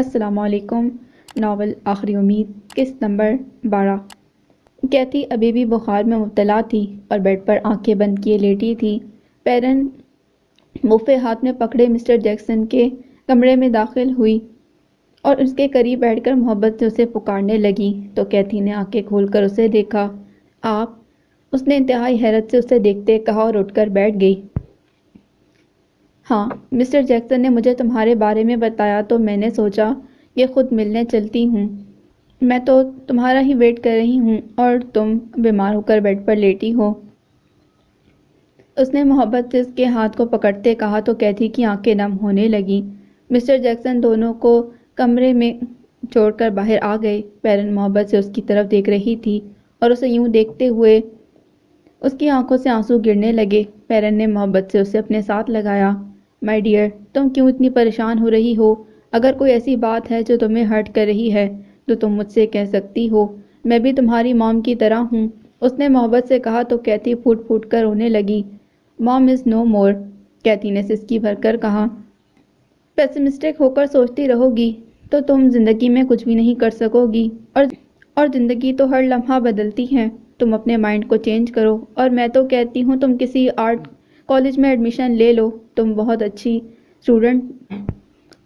السلام علیکم۔ ناول آخری امید، قسط نمبر 12۔ کیتھی ابھی بھی بخار میں مبتلا تھی اور بیڈ پر آنکھیں بند کیے لیٹی تھی۔ پیرن بوفے ہاتھ میں پکڑے مسٹر جیکسن کے کمرے میں داخل ہوئی اور اس کے قریب بیٹھ کر محبت سے اسے پکارنے لگی تو کیتھی نے آنکھیں کھول کر اسے دیکھا۔ آپ؟ اس نے انتہائی حیرت سے اسے دیکھتے کہا اور اٹھ کر بیٹھ گئی۔ ہاں، مسٹر جیکسن نے مجھے تمہارے بارے میں بتایا تو میں نے سوچا کہ خود ملنے چلتی ہوں۔ میں تو تمہارا ہی ویٹ کر رہی ہوں اور تم بیمار ہو کر بیڈ پر لیٹی ہو۔ اس نے محبت سے اس کے ہاتھ کو پکڑتے کہا تو کیتھی کی آنکھیں نم ہونے لگیں۔ مسٹر جیکسن دونوں کو کمرے میں چھوڑ کر باہر آ گئے۔ پیرن محبت سے اس کی طرف دیکھ رہی تھی اور اسے یوں دیکھتے ہوئے اس کی آنکھوں سے آنسو گرنے لگے۔ پیرن نے محبت سے اسے اپنے ساتھ لگایا۔ مائی ڈیئر، تم کیوں اتنی پریشان ہو رہی ہو؟ اگر کوئی ایسی بات ہے جو تمہیں ہرٹ کر رہی ہے تو تم مجھ سے کہہ سکتی ہو۔ میں بھی تمہاری مام کی طرح ہوں، اس نے محبت سے کہا تو کیتھی پھوٹ پھوٹ کر رونے لگی۔ مام از نو مور، کیتھی نے سسکی بھر کر کہا۔ پیسمسٹک ہو کر سوچتی رہو گی تو تم زندگی میں کچھ بھی نہیں کر سکو گی، اور زندگی تو ہر لمحہ بدلتی ہے۔ تم اپنے مائنڈ کو چینج کرو، اور میں تو کہتی ہوں تم کسی آرٹ کالج میں ایڈمیشن لے لو۔ تم بہت اچھی اسٹوڈنٹ،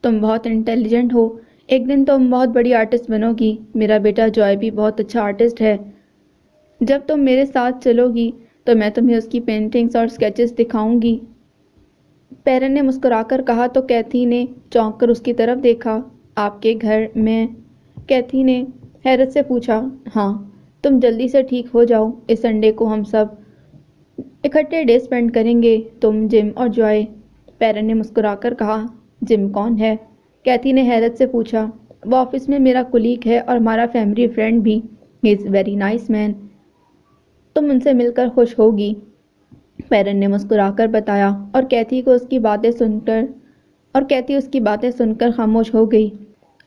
تم بہت انٹیلیجنٹ ہو، ایک دن تم بہت بڑی آرٹسٹ بنو گی۔ میرا بیٹا جوائے بھی بہت اچھا آرٹسٹ ہے۔ جب تم میرے ساتھ چلو گی تو میں تمہیں اس کی پینٹنگز اور اسکیچز دکھاؤں گی۔ پیرن نے مسکرا کر کہا تو کیتھی نے چونک کر اس کی طرف دیکھا۔ آپ کے گھر میں؟ کیتھی نے حیرت سے پوچھا۔ ہاں، تم جلدی سے ٹھیک ہو جاؤ، اس سنڈے کو ہم سب اکٹھے ڈے اسپینڈ کریں گے، تم، جم اور جوائے۔ پیرن نے مسکرا کر کہا۔ جم کون ہے؟ کیتھی نے حیرت سے پوچھا۔ وہ آفس میں میرا کولیگ ہے اور ہمارا فیملی فرینڈ بھی۔ ہی از ویری نائس مین، تم ان سے مل کر خوش ہوگی، پیرن نے مسکرا کر بتایا۔ اور کیتھی اس کی باتیں سن کر خاموش ہو گئی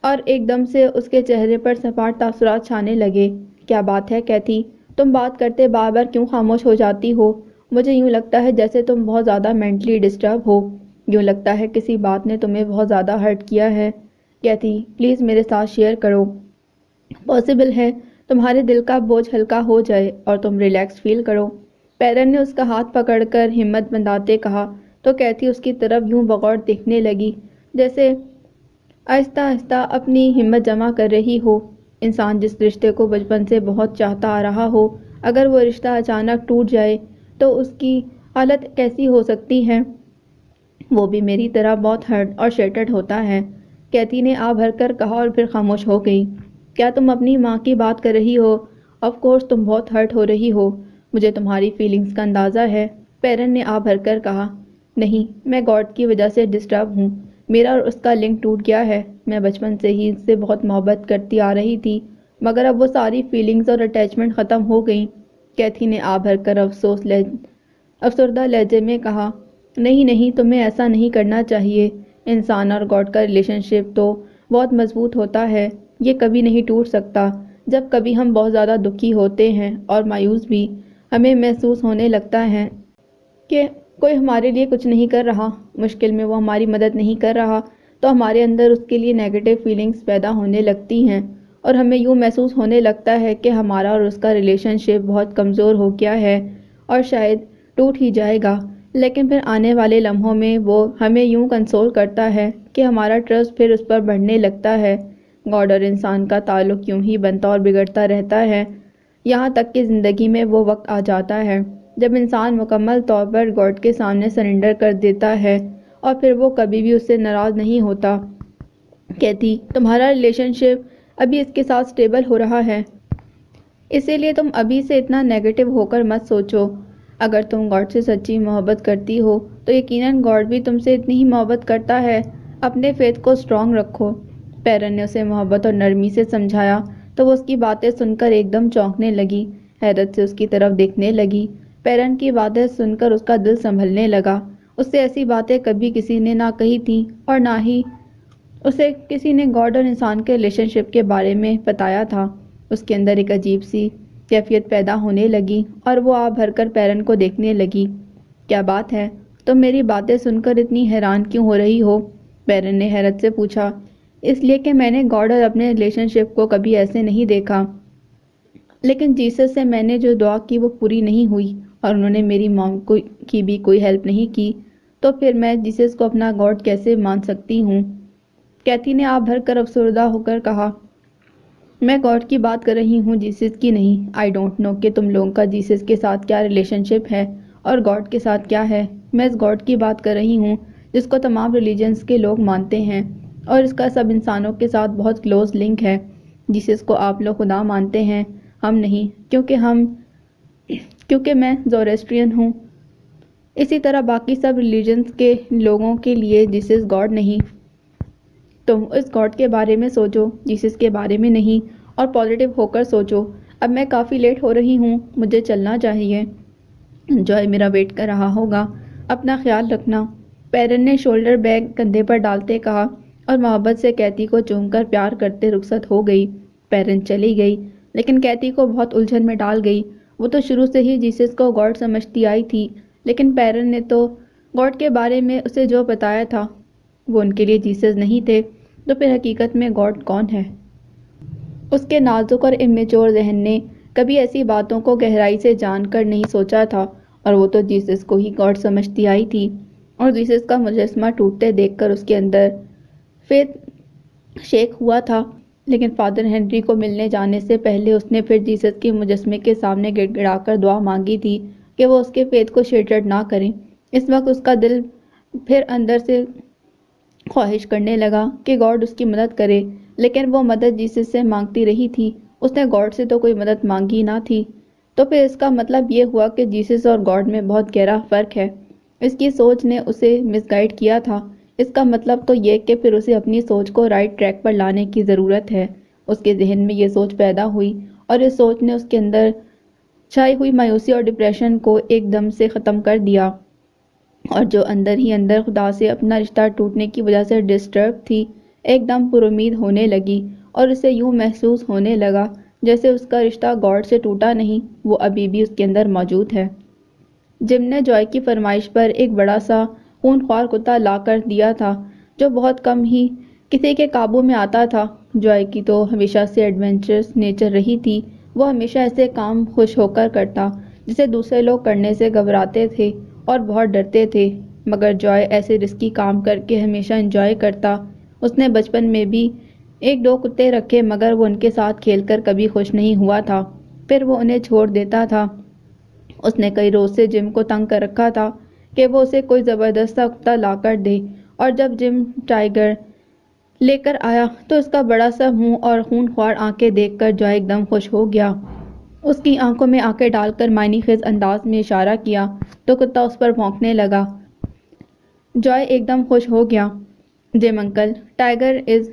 اور ایک دم سے اس کے چہرے پر سپاٹ تاثرات چھانے لگے۔ کیا بات ہے کیتھی؟ تم بات کرتے بار بار کیوں خاموش ہو جاتی ہو؟ مجھے یوں لگتا ہے جیسے تم بہت زیادہ مینٹلی ڈسٹرب ہو، یوں لگتا ہے کسی بات نے تمہیں بہت زیادہ ہرٹ کیا ہے۔ کیتھی، پلیز میرے ساتھ شیئر کرو۔ پاسبل ہے تمہارے دل کا بوجھ ہلکا ہو جائے اور تم ریلیکس فیل کرو، پیرن نے اس کا ہاتھ پکڑ کر ہمت بندھاتے کہا تو کیتھی اس کی طرف یوں بغور دیکھنے لگی جیسے آہستہ آہستہ اپنی ہمت جمع کر رہی ہو۔ انسان جس رشتے کو بچپن سے بہت چاہتا آ رہا ہو، اگر وہ رشتہ اچانک ٹوٹ جائے تو اس کی حالت کیسی ہو سکتی ہے؟ وہ بھی میری طرح بہت ہرٹ اور شیٹرڈ ہوتا ہے، کیتھی نے آہ بھر کر کہا اور پھر خاموش ہو گئی۔ کیا تم اپنی ماں کی بات کر رہی ہو؟ آف کورس تم بہت ہرٹ ہو رہی ہو، مجھے تمہاری فیلنگز کا اندازہ ہے، پیرن نے آہ بھر کر کہا۔ نہیں، میں گاڈ کی وجہ سے ڈسٹرب ہوں، میرا اور اس کا لنک ٹوٹ گیا ہے۔ میں بچپن سے ہی اس سے بہت محبت کرتی آ رہی تھی، مگر اب وہ ساری فیلنگز اور اٹیچمنٹ ختم ہو گئیں، کیتھی نے آہ بھر کر افسردہ لہجے میں کہا۔ نہیں نہیں، تمہیں ایسا نہیں کرنا چاہیے، انسان اور گاڈ کا ریلیشن شپ تو بہت مضبوط ہوتا ہے، یہ کبھی نہیں ٹوٹ سکتا۔ جب کبھی ہم بہت زیادہ دکھی ہوتے ہیں اور مایوس بھی، ہمیں محسوس ہونے لگتا ہے کہ کوئی ہمارے لیے کچھ نہیں کر رہا، مشکل میں وہ ہماری مدد نہیں کر رہا، تو ہمارے اندر اس کے لیے نیگیٹو فیلنگز پیدا ہونے لگتی ہیں اور ہمیں یوں محسوس ہونے لگتا ہے کہ ہمارا اور اس کا ریلیشن شپ بہت کمزور ہو گیا ہے اور شاید ٹوٹ ہی جائے گا، لیکن پھر آنے والے لمحوں میں وہ ہمیں یوں کنسول کرتا ہے کہ ہمارا ٹرسٹ پھر اس پر بڑھنے لگتا ہے۔ گاڈ اور انسان کا تعلق یوں ہی بنتا اور بگڑتا رہتا ہے، یہاں تک کہ زندگی میں وہ وقت آ جاتا ہے جب انسان مکمل طور پر گاڈ کے سامنے سرنڈر کر دیتا ہے اور پھر وہ کبھی بھی اس سے ناراض نہیں ہوتا۔ کیتھی، تمہارا ریلیشن شپ ابھی اس کے ساتھ سٹیبل ہو رہا ہے، اسی لیے تم ابھی سے اتنا نیگیٹو ہو کر مت سوچو۔ اگر تم گاڈ سے سچی محبت کرتی ہو تو یقیناً گاڈ بھی تم سے اتنی ہی محبت کرتا ہے، اپنے فیتھ کو اسٹرانگ رکھو، پیرن نے اسے محبت اور نرمی سے سمجھایا تو وہ اس کی باتیں سن کر ایک دم چونکنے لگی، حیرت سے اس کی طرف دیکھنے لگی۔ پیرن کی باتیں سن کر اس کا دل سنبھلنے لگا، اس سے ایسی باتیں کبھی کسی نے نہ کہی تھی اور نہ ہی اسے کسی نے گاڈ اور انسان کے ریلیشن شپ کے بارے میں بتایا تھا۔ اس کے اندر ایک عجیب سی کیفیت پیدا ہونے لگی اور وہ آہ بھر کر پیرن کو دیکھنے لگی۔ کیا بات ہے، تم میری باتیں سن کر اتنی حیران کیوں ہو رہی ہو؟ پیرن نے حیرت سے پوچھا۔ اس لیے کہ میں نے گاڈ اور اپنے ریلیشن شپ کو کبھی ایسے نہیں دیکھا، لیکن جیسس سے میں نے جو دعا کی وہ پوری نہیں ہوئی اور انہوں نے میری مام کی بھی کوئی ہیلپ نہیں کی، تو پھر میں جیسس کو اپنا گاڈ کیسے مان سکتی ہوں؟ کیتھی نے آپ بھر کر افسردہ ہو کر کہا، میں گاڈ کی بات کر رہی ہوں، جیسس کی نہیں۔ آئی ڈونٹ نو کہ تم لوگوں کا جیسس کے ساتھ کیا ریلیشن شپ ہے اور گاڈ کے ساتھ کیا ہے۔ میں اس گاڈ کی بات کر رہی ہوں جس کو تمام ریلیجنز کے لوگ مانتے ہیں اور اس کا سب انسانوں کے ساتھ بہت کلوز لنک ہے۔ جیسس کو آپ لوگ خدا مانتے ہیں، ہم نہیں، کیونکہ میں زوریسٹرین ہوں۔ اسی طرح باقی سب ریلیجنز کے لوگوں کے لیے جیسس گاڈ نہیں۔ تم اس گاڈ کے بارے میں سوچو، جیسس کے بارے میں نہیں، اور پازیٹیو ہو کر سوچو۔ اب میں کافی لیٹ ہو رہی ہوں، مجھے چلنا چاہیے۔ جوائے میرا ویٹ کر رہا ہوگا، اپنا خیال رکھنا۔ پیرن نے شولڈر بیگ کندھے پر ڈالتے کہا اور محبت سے کیتھی کو چوم کر پیار کرتے رخصت ہو گئی۔ پیرن چلی گئی، لیکن کیتھی کو بہت الجھن میں ڈال گئی۔ وہ تو شروع سے ہی جیسس کو گاڈ سمجھتی آئی تھی، لیکن پیرن نے تو گاڈ کے بارے میں اسے جو بتایا تھا وہ ان کے لیے جیسس نہیں تھے، تو پھر حقیقت میں گاڈ کون ہے؟ اس کے نازک اور امیچور ذہن نے کبھی ایسی باتوں کو گہرائی سے جان کر نہیں سوچا تھا، اور وہ تو جیسس کو ہی گاڈ سمجھتی آئی تھی، اور جیسس کا مجسمہ ٹوٹتے دیکھ کر اس کے اندر فیتھ شیک ہوا تھا۔ لیکن فادر ہنری کو ملنے جانے سے پہلے اس نے پھر جیسس کے مجسمے کے سامنے گڑ گڑا کر دعا مانگی تھی کہ وہ اس کے فیتھ کو شیٹرڈ نہ کریں۔ اس وقت اس کا دل پھر اندر سے خواہش کرنے لگا کہ گاڈ اس کی مدد کرے، لیکن وہ مدد جیسس سے مانگتی رہی تھی، اس نے گاڈ سے تو کوئی مدد مانگی نہ تھی۔ تو پھر اس کا مطلب یہ ہوا کہ جیسس اور گاڈ میں بہت گہرا فرق ہے۔ اس کی سوچ نے اسے مس گائیڈ کیا تھا۔ اس کا مطلب تو یہ کہ پھر اسے اپنی سوچ کو رائٹ ٹریک پر لانے کی ضرورت ہے۔ اس کے ذہن میں یہ سوچ پیدا ہوئی اور اس سوچ نے اس کے اندر چھائی ہوئی مایوسی اور ڈپریشن کو ایک دم سے ختم کر دیا، اور جو اندر ہی اندر خدا سے اپنا رشتہ ٹوٹنے کی وجہ سے ڈسٹرب تھی، ایک دم پر امید ہونے لگی، اور اسے یوں محسوس ہونے لگا جیسے اس کا رشتہ گاڈ سے ٹوٹا نہیں، وہ ابھی بھی اس کے اندر موجود ہے۔ جم نے جوائے کی فرمائش پر ایک بڑا سا خون خوار کتا لا کر دیا تھا، جو بہت کم ہی کسی کے قابو میں آتا تھا۔ جوائے کی تو ہمیشہ سے ایڈونچرس نیچر رہی تھی، وہ ہمیشہ ایسے کام خوش ہو کر کرتا جسے دوسرے لوگ کرنے سے گھبراتے تھے اور بہت ڈرتے تھے، مگر جوائے ایسے رسکی کام کر کے ہمیشہ انجوائے کرتا۔ اس نے بچپن میں بھی ایک دو کتے رکھے، مگر وہ ان کے ساتھ کھیل کر کبھی خوش نہیں ہوا تھا، پھر وہ انہیں چھوڑ دیتا تھا۔ اس نے کئی روز سے جم کو تنگ کر رکھا تھا کہ وہ اسے کوئی زبردست سا کتا لا کر دے، اور جب جم ٹائیگر لے کر آیا تو اس کا بڑا سا منہ اور خون خوار آنکھیں دیکھ کر جوائے ایک دم خوش ہو گیا۔ اس کی آنکھوں میں آنکھیں ڈال کر معنی خیز انداز میں اشارہ کیا تو کتا اس پر بھونکنے لگا۔ جوائے ایک دم خوش ہو گیا۔ جم انکل، ٹائیگر از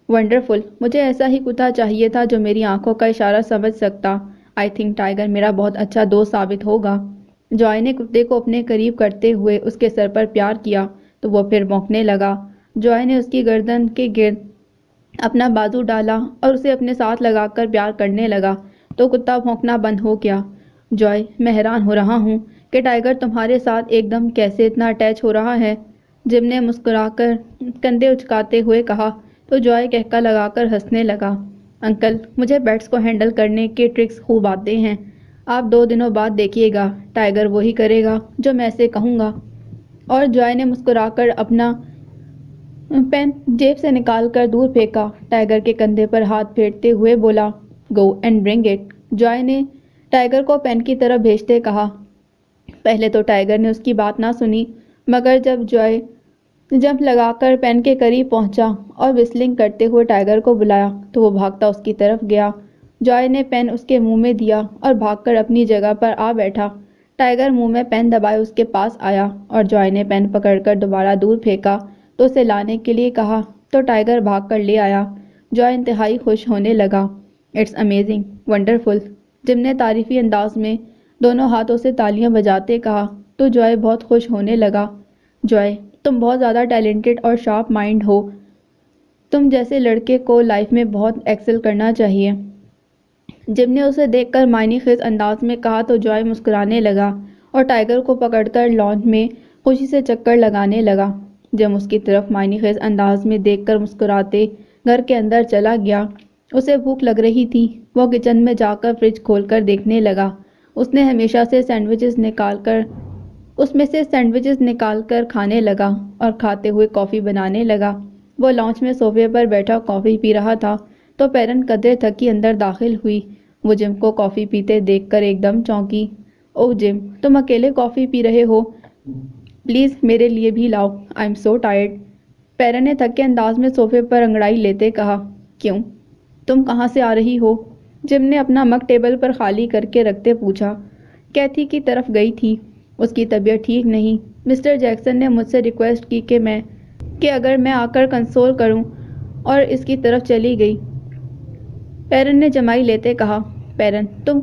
ونڈرفل۔ مجھے ایسا ہی کتا چاہیے تھا جو میری آنکھوں کا اشارہ سمجھ سکتا۔ آئی تھنک ٹائیگر میرا بہت اچھا دوست ثابت ہوگا۔ جوائے نے کتے کو اپنے قریب کرتے ہوئے اس کے سر پر پیار کیا تو وہ پھر بھونکنے لگا۔ جوائے نے اس کی گردن کے گرد اپنا بازو ڈالا اور اسے اپنے ساتھ لگا کر پیار کرنے لگا تو کتا بھونکنا بند ہو گیا۔ جوائے، میں حیران ہو رہا ہوں کہ ٹائیگر تمہارے ساتھ ایک دم کیسے اتنا اٹیچ ہو رہا ہے۔ جم نے مسکرا کر کندھے اچکاتے ہوئے کہا تو جوائے کہکا لگا کر ہنسنے لگا۔ انکل، مجھے بیٹس کو ہینڈل کرنے کے ٹرکس خوب آتے ہیں۔ آپ 2 دنوں بعد دیکھیے گا، ٹائیگر وہی کرے گا جو میں اسے کہوں گا۔ اور جوائے نے مسکرا کر اپنا پین جیب سے نکال کر دور پھینکا۔ ٹائیگر کے کندھے پر ہاتھ پھیرتے ہوئے بولا، go and bring it. Joy نے ٹائیگر کو پین کی طرف بھیجتے کہا۔ پہلے تو ٹائیگر نے اس کی بات نہ سنی، مگر جب جوائے جمپ لگا کر پین کے قریب پہنچا اور وسلنگ کرتے ہوئے ٹائیگر کو بلایا تو وہ بھاگتا اس کی طرف گیا۔ جوائے نے پین اس کے منہ میں دیا اور بھاگ کر اپنی جگہ پر آ بیٹھا۔ ٹائیگر منہ میں پین دبائے اس کے پاس آیا اور جوائے نے پین پکڑ کر دوبارہ دور پھینکا تو اسے لانے کے لیے کہا تو ٹائیگر بھاگ کر لے آیا۔ جوائے انتہائی خوش ہونے لگا۔ It's amazing, wonderful. جم نے تعریفی انداز میں دونوں ہاتھوں سے تالیاں بجاتے کہا تو جوائے بہت خوش ہونے لگا۔ جوائے، تم بہت زیادہ ٹیلنٹڈ اور شارپ مائنڈ ہو، تم جیسے لڑکے کو لائف میں بہت ایکسل کرنا چاہیے۔ جم نے اسے دیکھ کر معنی خیز انداز میں کہا تو جوائے مسکرانے لگا اور ٹائیگر کو پکڑ کر لان میں خوشی سے چکر لگانے لگا۔ جم اس کی طرف معنی خیز انداز میں دیکھ کر مسکراتے گھر کے اندر چلا گیا۔ اسے بھوک لگ رہی تھی۔ وہ کچن میں جا کر فریج کھول کر دیکھنے لگا۔ اس نے ہمیشہ سے اس میں سے سینڈوچز نکال کر کھانے لگا اور کھاتے ہوئے کافی بنانے لگا۔ وہ لاؤنج میں صوفے پر بیٹھا کافی پی رہا تھا تو پیرن قدرے تھکی اندر داخل ہوئی۔ وہ جم کو کافی پیتے دیکھ کر ایک دم چونکی۔ اوہ جم، تم اکیلے کافی پی رہے ہو؟ پلیز میرے لیے بھی لاؤ، آئی ایم سو ٹائرڈ۔ پیرن نے تھکے انداز میں صوفے پر انگڑائی لیتے کہا۔ کیوں؟ تم کہاں سے آ رہی ہو؟ جم نے اپنا مگ ٹیبل پر خالی کر کے رکھتے پوچھا۔ کیتھی کی طرف گئی تھی، اس کی طبیعت ٹھیک نہیں۔ مسٹر جیکسن نے مجھ سے ریکویسٹ کی کہ اگر میں آ کر کنسول کروں اور اس کی طرف چلی گئی۔ پیرن نے جمائی لیتے کہا۔ پیرن، تم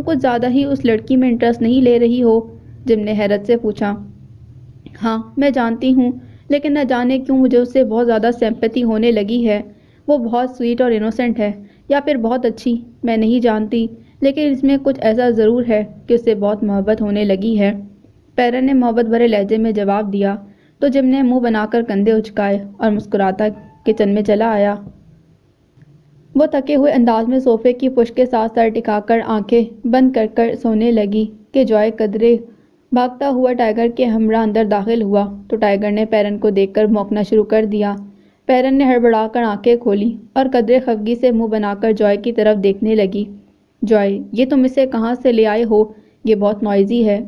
کچھ زیادہ ہی اس لڑکی میں انٹرسٹ نہیں لے رہی ہو؟ جم نے حیرت سے پوچھا۔ ہاں میں جانتی ہوں، لیکن نہ جانے کیوں مجھے اس سے بہت زیادہ سمپیتی ہونے لگی ہے۔ وہ بہت سویٹ اور انوسینٹ ہے، یا پھر بہت اچھی، میں نہیں جانتی، لیکن اس میں کچھ ایسا ضرور ہے کہ اس سے بہت محبت ہونے لگی ہے۔ پیرن نے محبت بھرے لہجے میں جواب دیا تو جم نے منہ بنا کر کندھے اچکائے اور مسکراتا کچن میں چلا آیا۔ وہ تھکے ہوئے انداز میں صوفے کی پشت کے ساتھ سر ٹکا کر آنکھیں بند کر کر سونے لگی کہ جوائے قدرے بھاگتا ہوا ٹائیگر کے ہمراہ اندر داخل ہوا تو ٹائیگر نے پیرن کو دیکھ کر بھونکنا شروع کر دیا۔ پیرن نے ہڑبڑا کر آنکھیں کھولی اور قدرے خفگی سے منہ بنا کر جوائے کی طرف دیکھنے لگی۔ جوائے، یہ تم اسے کہاں سے لے آئے ہو؟ یہ بہت نوائزی ہے۔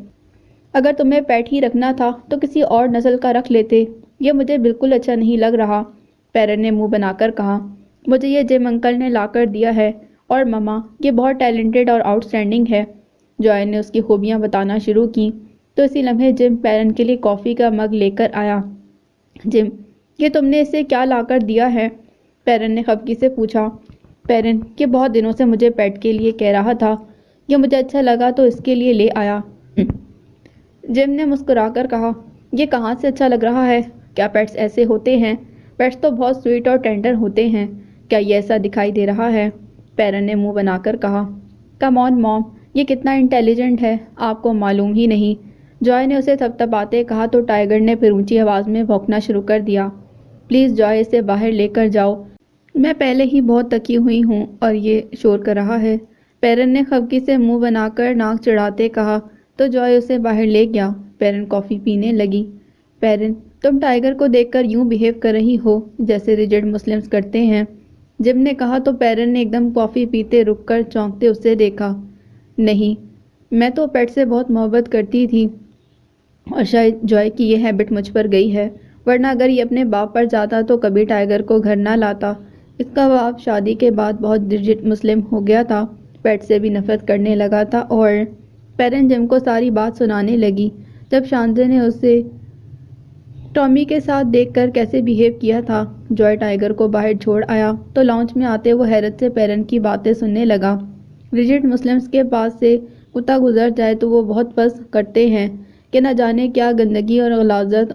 اگر تمہیں پیٹ ہی رکھنا تھا تو کسی اور نسل کا رکھ لیتے۔ یہ مجھے بالکل اچھا نہیں لگ رہا، پیرن نے منہ بنا کر کہا۔ مجھے یہ جم انکل نے لا کر دیا ہے، اور مما، یہ بہت ٹیلنٹڈ اور آؤٹ اسٹینڈنگ ہے۔ جوائے نے اس کی خوبیاں بتانا شروع کی تو اسی لمحے جم پیرن کے لیے کافی کا مگ لے کر آیا۔ جم، یہ تم نے اسے کیا لا کر دیا ہے؟ پیرن نے خفگی سے پوچھا۔ پیرن، یہ بہت دنوں سے مجھے پیٹ کے لیے کہہ رہا تھا، یہ مجھے اچھا لگا تو اس کے لیے لے آیا۔ جم نے مسکرا کر کہا۔ یہ کہاں سے اچھا لگ رہا ہے؟ کیا پیٹس ایسے ہوتے ہیں؟ پیٹس تو بہت سویٹ اور ٹینڈر ہوتے ہیں۔ کیا یہ ایسا دکھائی دے رہا ہے؟ پیرن نے منہ بنا کر کہا۔ کم آن موم، یہ کتنا انٹیلیجنٹ ہے، آپ کو معلوم ہی نہیں، جوائے نے اسے تھپتھپاتے کہا تو ٹائیگر نے پھر اونچی آواز میں بھونکنا شروع کر دیا۔ پلیز جوائے، اسے باہر لے کر جاؤ، میں پہلے ہی بہت تکی ہوئی ہوں اور یہ شور کر رہا ہے۔ پیرن نے خفگی سے منہ بنا کر ناک چڑھاتے کہا تو جوائے اسے باہر لے گیا۔ پیرن کافی پینے لگی۔ پیرن، تم ٹائیگر کو دیکھ کر یوں بیہیو کر رہی ہو جیسے ریجڈ مسلمز کرتے ہیں، جم نے کہا تو پیرن نے ایک دم کافی پیتے رک کر چونکتے اسے دیکھا۔ نہیں، میں تو پیٹ سے بہت محبت کرتی تھی اور شاید جوائے کی یہ ہیبٹ مجھ پر گئی ہے، ورنہ اگر یہ اپنے باپ پر جاتا تو کبھی ٹائیگر کو گھر نہ لاتا۔ اس کا باپ شادی کے بعد بہت ریجڈ مسلم ہو گیا تھا، پیٹ سے بھی نفرت کرنے لگا تھا اور پیرن جم کو ساری بات سنانے لگی، جب شانزے نے اسے ٹامی کے ساتھ دیکھ کر کیسے بیہیو کیا تھا۔ جوائے ٹائیگر کو باہر چھوڑ آیا تو لاؤنج میں آتے وہ حیرت سے پیرن کی باتیں سننے لگا۔ ریجڈ مسلمز کے پاس سے کتا گزر جائے تو وہ بہت پس کرتے ہیں کہ نہ جانے کیا گندگی اور غلاظت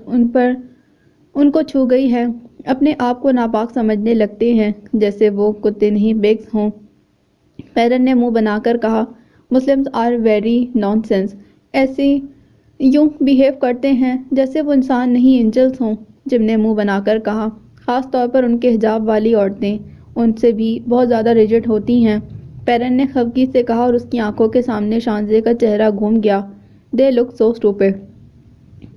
ان کو چھو گئی ہے، اپنے آپ کو ناپاک سمجھنے لگتے ہیں، جیسے وہ کتے نہیں بیگس ہوں۔ پیرن نے منہ بنا کر کہا۔ Muslims are very nonsense, ایسے یوں بیہیو کرتے ہیں جیسے وہ انسان نہیں اینجلز ہوں، جم نے منہ بنا کر کہا۔ خاص طور پر ان کے حجاب والی عورتیں ان سے بھی بہت زیادہ ریجڈ ہوتی ہیں، پیرن نے خفگی سے کہا اور اس کی آنکھوں کے سامنے شانزے کا چہرہ گھوم گیا۔ دے لک سو اسٹوپڈ،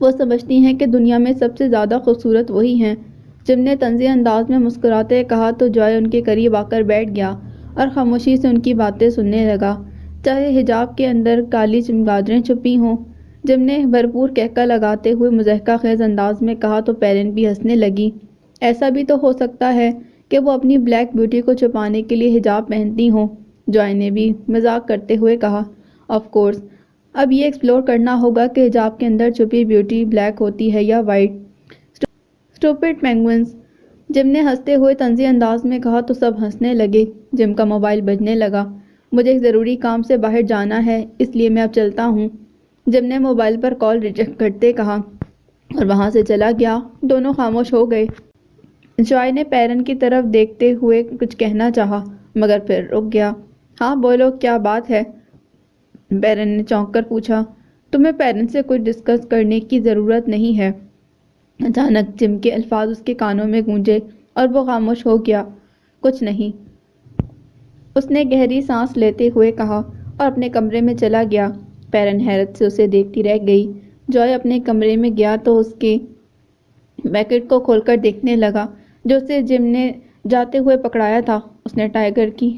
وہ سمجھتی ہیں کہ دنیا میں سب سے زیادہ خوبصورت وہی ہیں، جم نے طنزیہ انداز میں مسکراتے کہا تو جوائے ان کے قریب آ کر بیٹھ گیا اور خاموشی سے ان کی باتیں سننے لگا، چاہے حجاب کے اندر کالی چمگادڑیں چھپی ہوں۔ جم نے بھرپور کہکہ لگاتے ہوئے مضحکہ خیز انداز میں کہا تو پیرن بھی ہنسنے لگی۔ ایسا بھی تو ہو سکتا ہے کہ وہ اپنی بلیک بیوٹی کو چھپانے کے لیے حجاب پہنتی ہوں، جوائے نے بھی مذاق کرتے ہوئے کہا۔ آف کورس، اب یہ ایکسپلور کرنا ہوگا کہ حجاب کے اندر چھپی بیوٹی بلیک ہوتی ہے یا وائٹ۔ اسٹوپڈ پینگوئنز، جم نے ہنستے ہوئے طنزی انداز میں کہا تو سب ہنسنے لگے۔ جم کا موبائل بجنے لگا۔ مجھے ایک ضروری کام سے باہر جانا ہے، اس لیے میں اب چلتا ہوں، جم نے موبائل پر کال ریجیکٹ کرتے کہا اور وہاں سے چلا گیا۔ دونوں خاموش ہو گئے۔ جوائے نے پیرن کی طرف دیکھتے ہوئے کچھ کہنا چاہا مگر پھر رک گیا۔ ہاں بولو، کیا بات ہے؟ پیرن نے چونک کر پوچھا۔ تمہیں پیرن سے کچھ ڈسکس کرنے کی ضرورت نہیں ہے، اچانک جم کے الفاظ اس کے کانوں میں گونجے اور وہ خاموش ہو گیا۔ کچھ نہیں، اس نے گہری سانس لیتے ہوئے کہا اور اپنے کمرے میں چلا گیا۔ پیرن حیرت سے اسے دیکھتی رہ گئی۔ جوائے اپنے کمرے میں گیا تو اس کے بیکٹ کو کھول کر دیکھنے لگا جو اسے جم نے جاتے ہوئے پکڑایا تھا۔ اس نے ٹائگر کی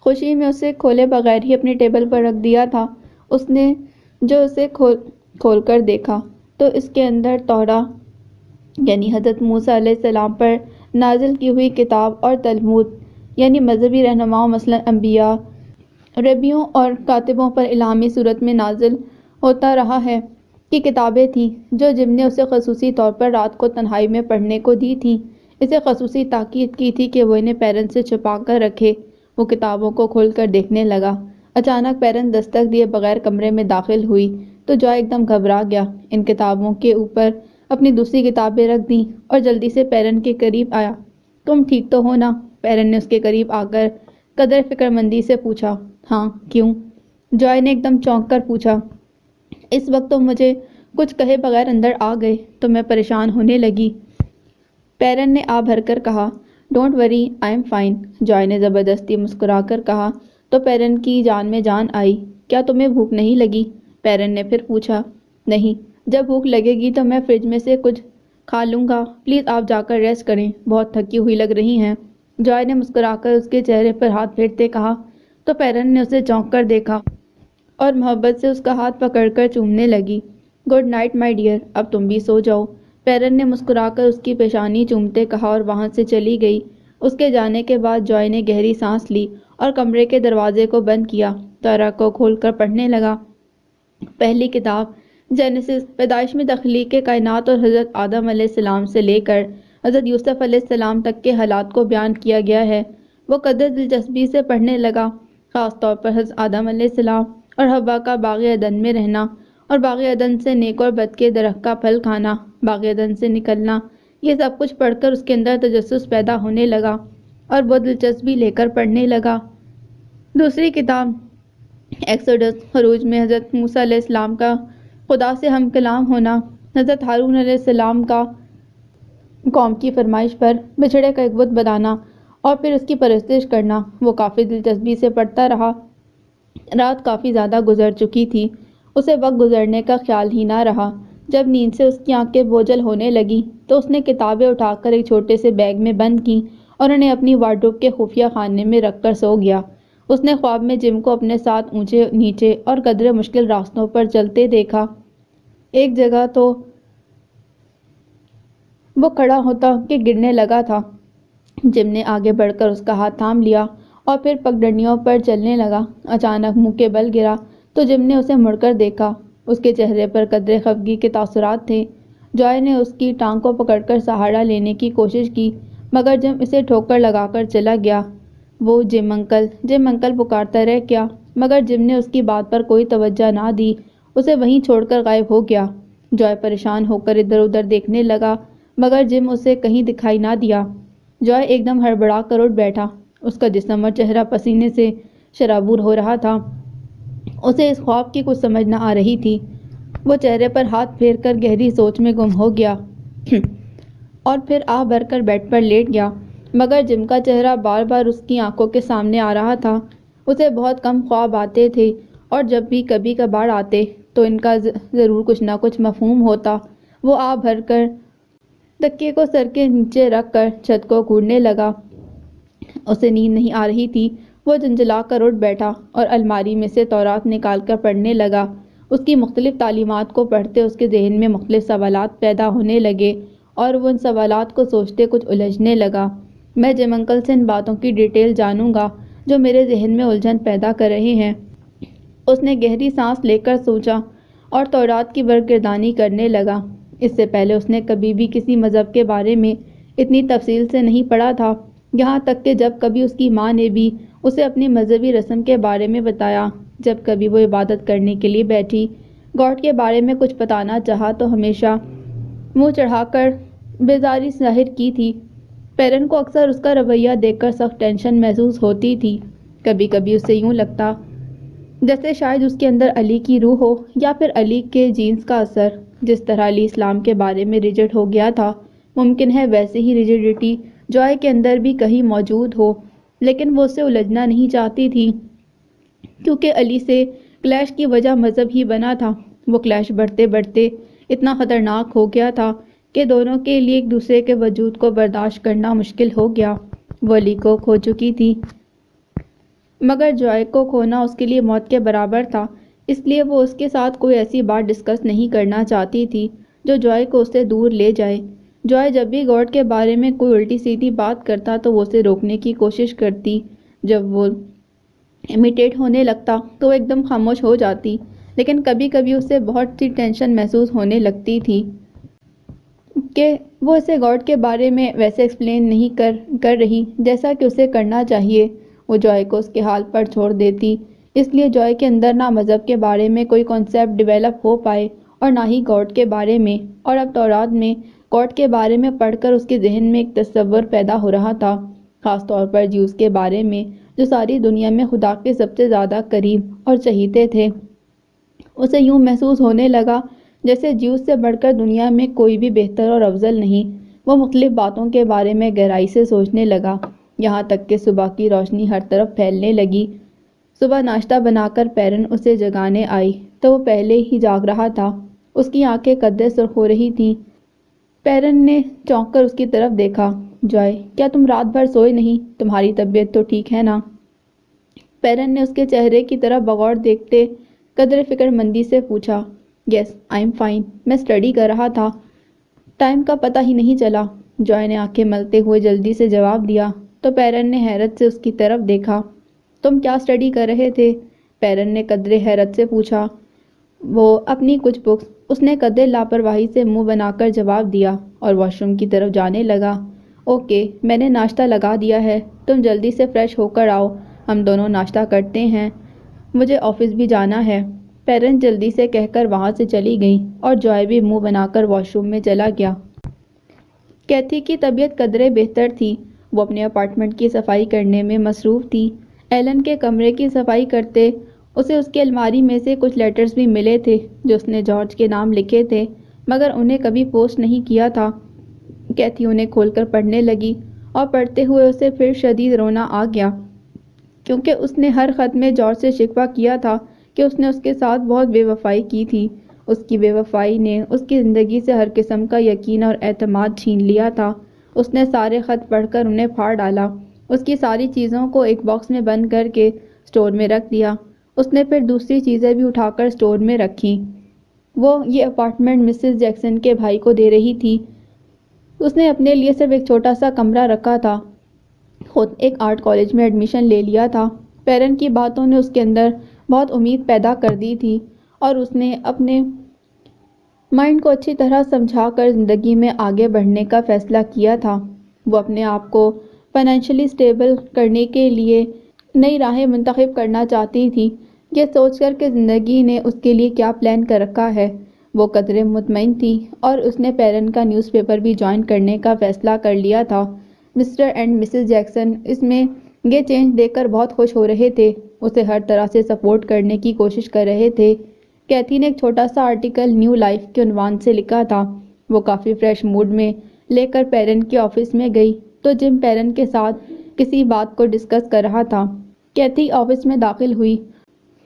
خوشی میں اسے کھولے بغیر ہی اپنے ٹیبل پر رکھ دیا تھا۔ اس نے جو اسے کھول کر دیکھا تو اس کے اندر تورا یعنی حضرت موسیٰ علیہ السلام پر نازل کی ہوئی کتاب اور تلمود یعنی مذہبی رہنماؤں مثلاً انبیاء، ربیوں اور کاتبوں پر الہامی صورت میں نازل ہوتا رہا ہے کی کتابیں تھیں جو جم نے اسے خصوصی طور پر رات کو تنہائی میں پڑھنے کو دی تھیں۔ اسے خصوصی تاکید کی تھی کہ وہ انہیں پیرن سے چھپا کر رکھے۔ وہ کتابوں کو کھول کر دیکھنے لگا۔ اچانک پیرن دستک دیے بغیر کمرے میں داخل ہوئی تو جوائے ایک دم گھبرا گیا۔ ان کتابوں کے اوپر اپنی دوسری کتابیں رکھ دیں اور جلدی سے پیرن کے قریب آیا۔ تم ٹھیک تو ہو نا؟ پیرن نے اس کے قریب آ کر قدر فکر مندی سے پوچھا۔ ہاں، کیوں؟ جوائے نے ایک دم چونک کر پوچھا۔ اس وقت تو مجھے کچھ کہے بغیر اندر آ گئے تو میں پریشان ہونے لگی۔ پیرن نے آ بھر کر کہا۔ Don't worry, I am fine, joy نے زبردستی مسکرا کر کہا تو پیرن کی جان میں جان آئی۔ کیا تمہیں بھوک نہیں لگی؟ پیرن نے پھر پوچھا۔ نہیں، جب بھوک لگے گی تو میں فریج میں سے کچھ کھا لوں گا۔ پلیز آپ جا کر ریسٹ کریں، بہت تھکی ہوئی لگ رہی ہیں، جوائے نے مسکرا کر اس کے چہرے پر ہاتھ پھیرتے کہا تو پیرن نے اسے چونک کر دیکھا اور محبت سے اس کا ہاتھ پکڑ کر چومنے لگی۔ گڈ نائٹ مائی ڈیئر، اب تم بھی سو جاؤ، پیرن نے مسکرا کر اس کی پیشانی چومتے کہا اور وہاں سے چلی گئی۔ اس کے جانے کے بعد جوائے نے گہری سانس لی اور کمرے کے دروازے کو بند کیا۔ تورا کو کھول کر پڑھنے لگا۔ پہلی کتاب جینیسس، پیدائش میں تخلیق کائنات اور حضرت آدم علیہ السلام سے لے کر حضرت یوسف علیہ السلام تک کے حالات کو بیان کیا گیا ہے۔ وہ قدر دلچسپی سے پڑھنے لگا، خاص طور پر حضرت آدم علیہ السلام اور حوا کا باغ عدن میں رہنا اور باغ عدن سے نیک اور بد کے درخت کا پھل کھانا، باغ عدن سے نکلنا، یہ سب کچھ پڑھ کر اس کے اندر تجسس پیدا ہونے لگا اور وہ دلچسپی لے کر پڑھنے لگا۔ دوسری کتاب ایکسوڈس، خروج میں حضرت موسیٰ علیہ السلام کا خدا سے ہم کلام ہونا، حضرت ہارون علیہ السلام کا قوم کی فرمائش پر بچھڑے کا ایک بت بنانا اور پھر اس کی پرستش کرنا۔ وہ کافی دلچسپی سے پڑھتا رہا۔ رات کافی زیادہ گزر چکی تھی، اسے وقت گزرنے کا خیال ہی نہ رہا۔ جب نیند سے اس کی آنکھیں بوجھل ہونے لگیں تو اس نے کتابیں اٹھا کر ایک چھوٹے سے بیگ میں بند کیں اور انہیں اپنی وارڈروب کے خفیہ خانے میں رکھ کر سو گیا۔ اس نے خواب میں جم کو اپنے ساتھ اونچے نیچے اور قدرے مشکل راستوں پر چلتے دیکھا۔ ایک جگہ تو وہ کھڑا ہوتا کہ گرنے لگا تھا۔ جم نے آگے بڑھ کر اس کا ہاتھ تھام لیا اور پھر پگڈنڈیوں پر چلنے لگا۔ اچانک منہ کے بل گرا تو جم نے اسے مڑ کر دیکھا۔ اس کے چہرے پر قدرے خفگی کے تاثرات تھے۔ جوائے نے اس کی ٹانگ کو پکڑ کر سہارا لینے کی کوشش کی مگر جم اسے ٹھوکر لگا کر چلا گیا۔ وہ جم انکل پکارتا رہ گیا مگر جم نے اس کی بات پر کوئی توجہ نہ دی، اسے وہیں چھوڑ کر غائب ہو گیا۔ جوائے پریشان ہو کر ادھر ادھر دیکھنے لگا مگر جم اسے کہیں دکھائی نہ دیا۔ جوائے ایک دم ہڑبڑا کر اٹھ بیٹھا، اس کا جسم اور چہرہ پسینے سے شرابور ہو رہا تھا۔ اسے اس خواب کی کچھ سمجھ نہ آ رہی تھی۔ وہ چہرے پر ہاتھ پھیر کر گہری سوچ میں گم ہو گیا اور پھر آہ بھر کر بیڈ پر لیٹ گیا مگر جم کا چہرہ بار بار اس کی آنکھوں کے سامنے آ رہا تھا۔ اسے بہت کم خواب آتے تھے اور جب بھی کبھی کبھار آتے تو ان کا ضرور کچھ نہ کچھ مفہوم ہوتا۔ وہ آہ بھر کر تکیے کو سر کے نیچے رکھ کر چھت کو گھورنے لگا۔ اسے نیند نہیں آ رہی تھی۔ وہ جھنجھلا کر اٹھ بیٹھا اور الماری میں سے تورات نکال کر پڑھنے لگا۔ اس کی مختلف تعلیمات کو پڑھتے اس کے ذہن میں مختلف سوالات پیدا ہونے لگے اور وہ ان سوالات کو سوچتے کچھ الجھنے لگا۔ میں جم انکل سے ان باتوں کی ڈیٹیل جانوں گا جو میرے ذہن میں الجھن پیدا کر رہے ہیں، اس نے گہری سانس لے کر سوچا اور تورات کی برگردانی کرنے لگا۔ اس سے پہلے اس نے کبھی بھی کسی مذہب کے بارے میں اتنی تفصیل سے نہیں پڑھا تھا، یہاں تک کہ جب کبھی اس کی ماں نے بھی اسے اپنی مذہبی رسم کے بارے میں بتایا، جب کبھی وہ عبادت کرنے کے لیے بیٹھی، گاڈ کے بارے میں کچھ بتانا چاہا تو ہمیشہ منہ چڑھا کر بیزاری ظاہر کی تھی۔ پیرن کو اکثر اس کا رویہ دیکھ کر سخت ٹینشن محسوس ہوتی تھی۔ کبھی کبھی اسے یوں لگتا جیسے شاید اس کے اندر علی کی روح ہو یا پھر علی کے جینز کا اثر۔ جس طرح علی اسلام کے بارے میں ریجڈ ہو گیا تھا، ممکن ہے ویسے ہی ریجڈیٹی جوائے کے اندر بھی کہیں موجود ہو، لیکن وہ اسے الجھنا نہیں چاہتی تھی کیونکہ علی سے کلیش کی وجہ مذہب ہی بنا تھا۔ وہ کلیش بڑھتے بڑھتے اتنا خطرناک ہو گیا تھا کہ دونوں کے لیے ایک دوسرے کے وجود کو برداشت کرنا مشکل ہو گیا۔ وہ علی کو کھو چکی تھی، مگر جوائے کو کھونا اس کے لیے موت کے برابر تھا، اس لیے وہ اس کے ساتھ کوئی ایسی بات ڈسکس نہیں کرنا چاہتی تھی جو جوائے کو اس سے دور لے جائے۔ جوائے جب بھی گاڈ کے بارے میں کوئی الٹی سیدھی بات کرتا تو وہ اسے روکنے کی کوشش کرتی۔ جب وہ امیٹیٹ ہونے لگتا تو وہ ایک دم خاموش ہو جاتی، لیکن کبھی کبھی اسے بہت سی ٹینشن محسوس ہونے لگتی تھی کہ وہ اسے گاڈ کے بارے میں ویسے ایکسپلین نہیں کر رہی جیسا کہ اسے کرنا چاہیے۔ وہ جوائے کو اس کے حال پر چھوڑ دیتی، اس لیے جوائے کے اندر نہ مذہب کے بارے میں کوئی کانسیپٹ ڈیولپ ہو پائے اور نہ ہی گاڈ کے بارے میں، اور اب تورات میں گاڈ کے بارے میں پڑھ کر اس کے ذہن میں ایک تصور پیدا ہو رہا تھا، خاص طور پر جیوز کے بارے میں جو ساری دنیا میں خدا کے سب سے زیادہ قریب اور چہیتے تھے۔ اسے یوں محسوس ہونے لگا جیسے جیوز سے بڑھ کر دنیا میں کوئی بھی بہتر اور افضل نہیں۔ وہ مختلف باتوں کے بارے میں گہرائی سے سوچنے لگا، یہاں تک کہ صبح کی روشنی ہر طرف پھیلنے لگی۔ صبح ناشتہ بنا کر پیرن اسے جگانے آئی تو وہ پہلے ہی جاگ رہا تھا، اس کی آنکھیں قدرے سرخ ہو رہی تھیں۔ پیرن نے چونک کر اس کی طرف دیکھا۔ جوائے، کیا تم رات بھر سوئے نہیں؟ تمہاری طبیعت تو ٹھیک ہے نا؟ پیرن نے اس کے چہرے کی طرف بغور دیکھتے قدرے فکر مندی سے پوچھا۔ یس، آئی ایم فائن، میں اسٹڈی کر رہا تھا، ٹائم کا پتہ ہی نہیں چلا، جوائے نے آنکھیں ملتے ہوئے جلدی سے جواب دیا تو پیرن نے حیرت سے اس کی طرف دیکھا۔ تم کیا اسٹڈی کر رہے تھے؟ پیرن نے قدرے حیرت سے پوچھا۔ وہ اپنی کچھ بکس، اس نے قدرے لاپرواہی سے منہ بنا کر جواب دیا اور واش روم کی طرف جانے لگا۔ اوکے، میں نے ناشتہ لگا دیا ہے، تم جلدی سے فریش ہو کر آؤ، ہم دونوں ناشتہ کرتے ہیں، مجھے آفس بھی جانا ہے۔ پیرن جلدی سے کہہ کر وہاں سے چلی گئی اور جوائے بھی منہ بنا کر واش روم میں چلا گیا۔ کیتھی کی طبیعت قدرے بہتر تھی، وہ اپنے اپارٹمنٹ کی صفائی کرنے میں مصروف تھی۔ ایلن کے کمرے کی صفائی کرتے اسے اس کی الماری میں سے کچھ لیٹرز بھی ملے تھے جو اس نے جارج کے نام لکھے تھے، مگر انہیں کبھی پوسٹ نہیں کیا تھا۔ کیتھی انہیں کھول کر پڑھنے لگی اور پڑھتے ہوئے اسے پھر شدید رونا آ گیا، کیونکہ اس نے ہر خط میں جارج سے شکوہ کیا تھا کہ اس نے اس کے ساتھ بہت بے وفائی کی تھی۔ اس کی بے وفائی نے اس کی زندگی سے ہر قسم کا یقین اور اعتماد چھین لیا تھا۔ اس نے سارے خط پڑھ کر انہیں پھاڑ ڈالا، اس کی ساری چیزوں کو ایک باکس میں بند کر کے اسٹور میں رکھ دیا۔ اس نے پھر دوسری چیزیں بھی اٹھا کر اسٹور میں رکھیں۔ وہ یہ اپارٹمنٹ مسز جیکسن کے بھائی کو دے رہی تھی۔ اس نے اپنے لیے صرف ایک چھوٹا سا کمرہ رکھا تھا، خود ایک آرٹ کالج میں ایڈمیشن لے لیا تھا۔ پیرن کی باتوں نے اس کے اندر بہت امید پیدا کر دی تھی اور اس نے اپنے مائنڈ کو اچھی طرح سمجھا کر زندگی میں آگے بڑھنے کا فیصلہ کیا تھا۔ وہ اپنے آپ کو فائنینشلی سٹیبل کرنے کے لیے نئی راہیں منتخب کرنا چاہتی تھی، یہ سوچ کر کہ زندگی نے اس کے لیے کیا پلان کر رکھا ہے۔ وہ قدرے مطمئن تھی اور اس نے پیرن کا نیوز پیپر بھی جوائن کرنے کا فیصلہ کر لیا تھا۔ مسٹر اینڈ مسز جیکسن اس میں یہ چینج دیکھ کر بہت خوش ہو رہے تھے، اسے ہر طرح سے سپورٹ کرنے کی کوشش کر رہے تھے۔ کیتھی نے ایک چھوٹا سا آرٹیکل نیو لائف کے عنوان سے لکھا تھا۔ وہ کافی فریش موڈ میں لے کر پیرن کے آفس میں گئی تو جم پیرن کے ساتھ کسی بات کو ڈسکس کر رہا تھا۔ کیتھی آفس میں داخل ہوئی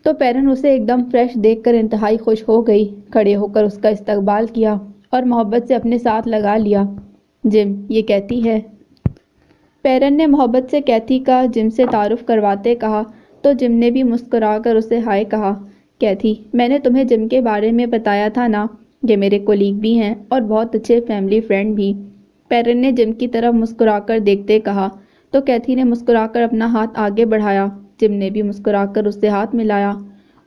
تو پیرن اسے ایک دم فریش دیکھ کر انتہائی خوش ہو گئی، کھڑے ہو کر اس کا استقبال کیا اور محبت سے اپنے ساتھ لگا لیا۔ جم، یہ کیتھی ہے۔ پیرن نے محبت سے کیتھی کا جم سے تعارف کرواتے کہا تو جم نے بھی مسکرا کر اسے ہائے کہا۔ کیتھی، میں نے تمہیں جم کے بارے میں بتایا تھا نا، یہ میرے کولیگ بھی ہیں اور بہت اچھے فیملی فرینڈ بھی۔ پیرن نے جم کی طرف مسکرا کر دیکھتے کہا تو کیتھی نے مسکرا کر اپنا ہاتھ آگے بڑھایا۔ جم نے بھی مسکرا کر اس سے ہاتھ ملایا۔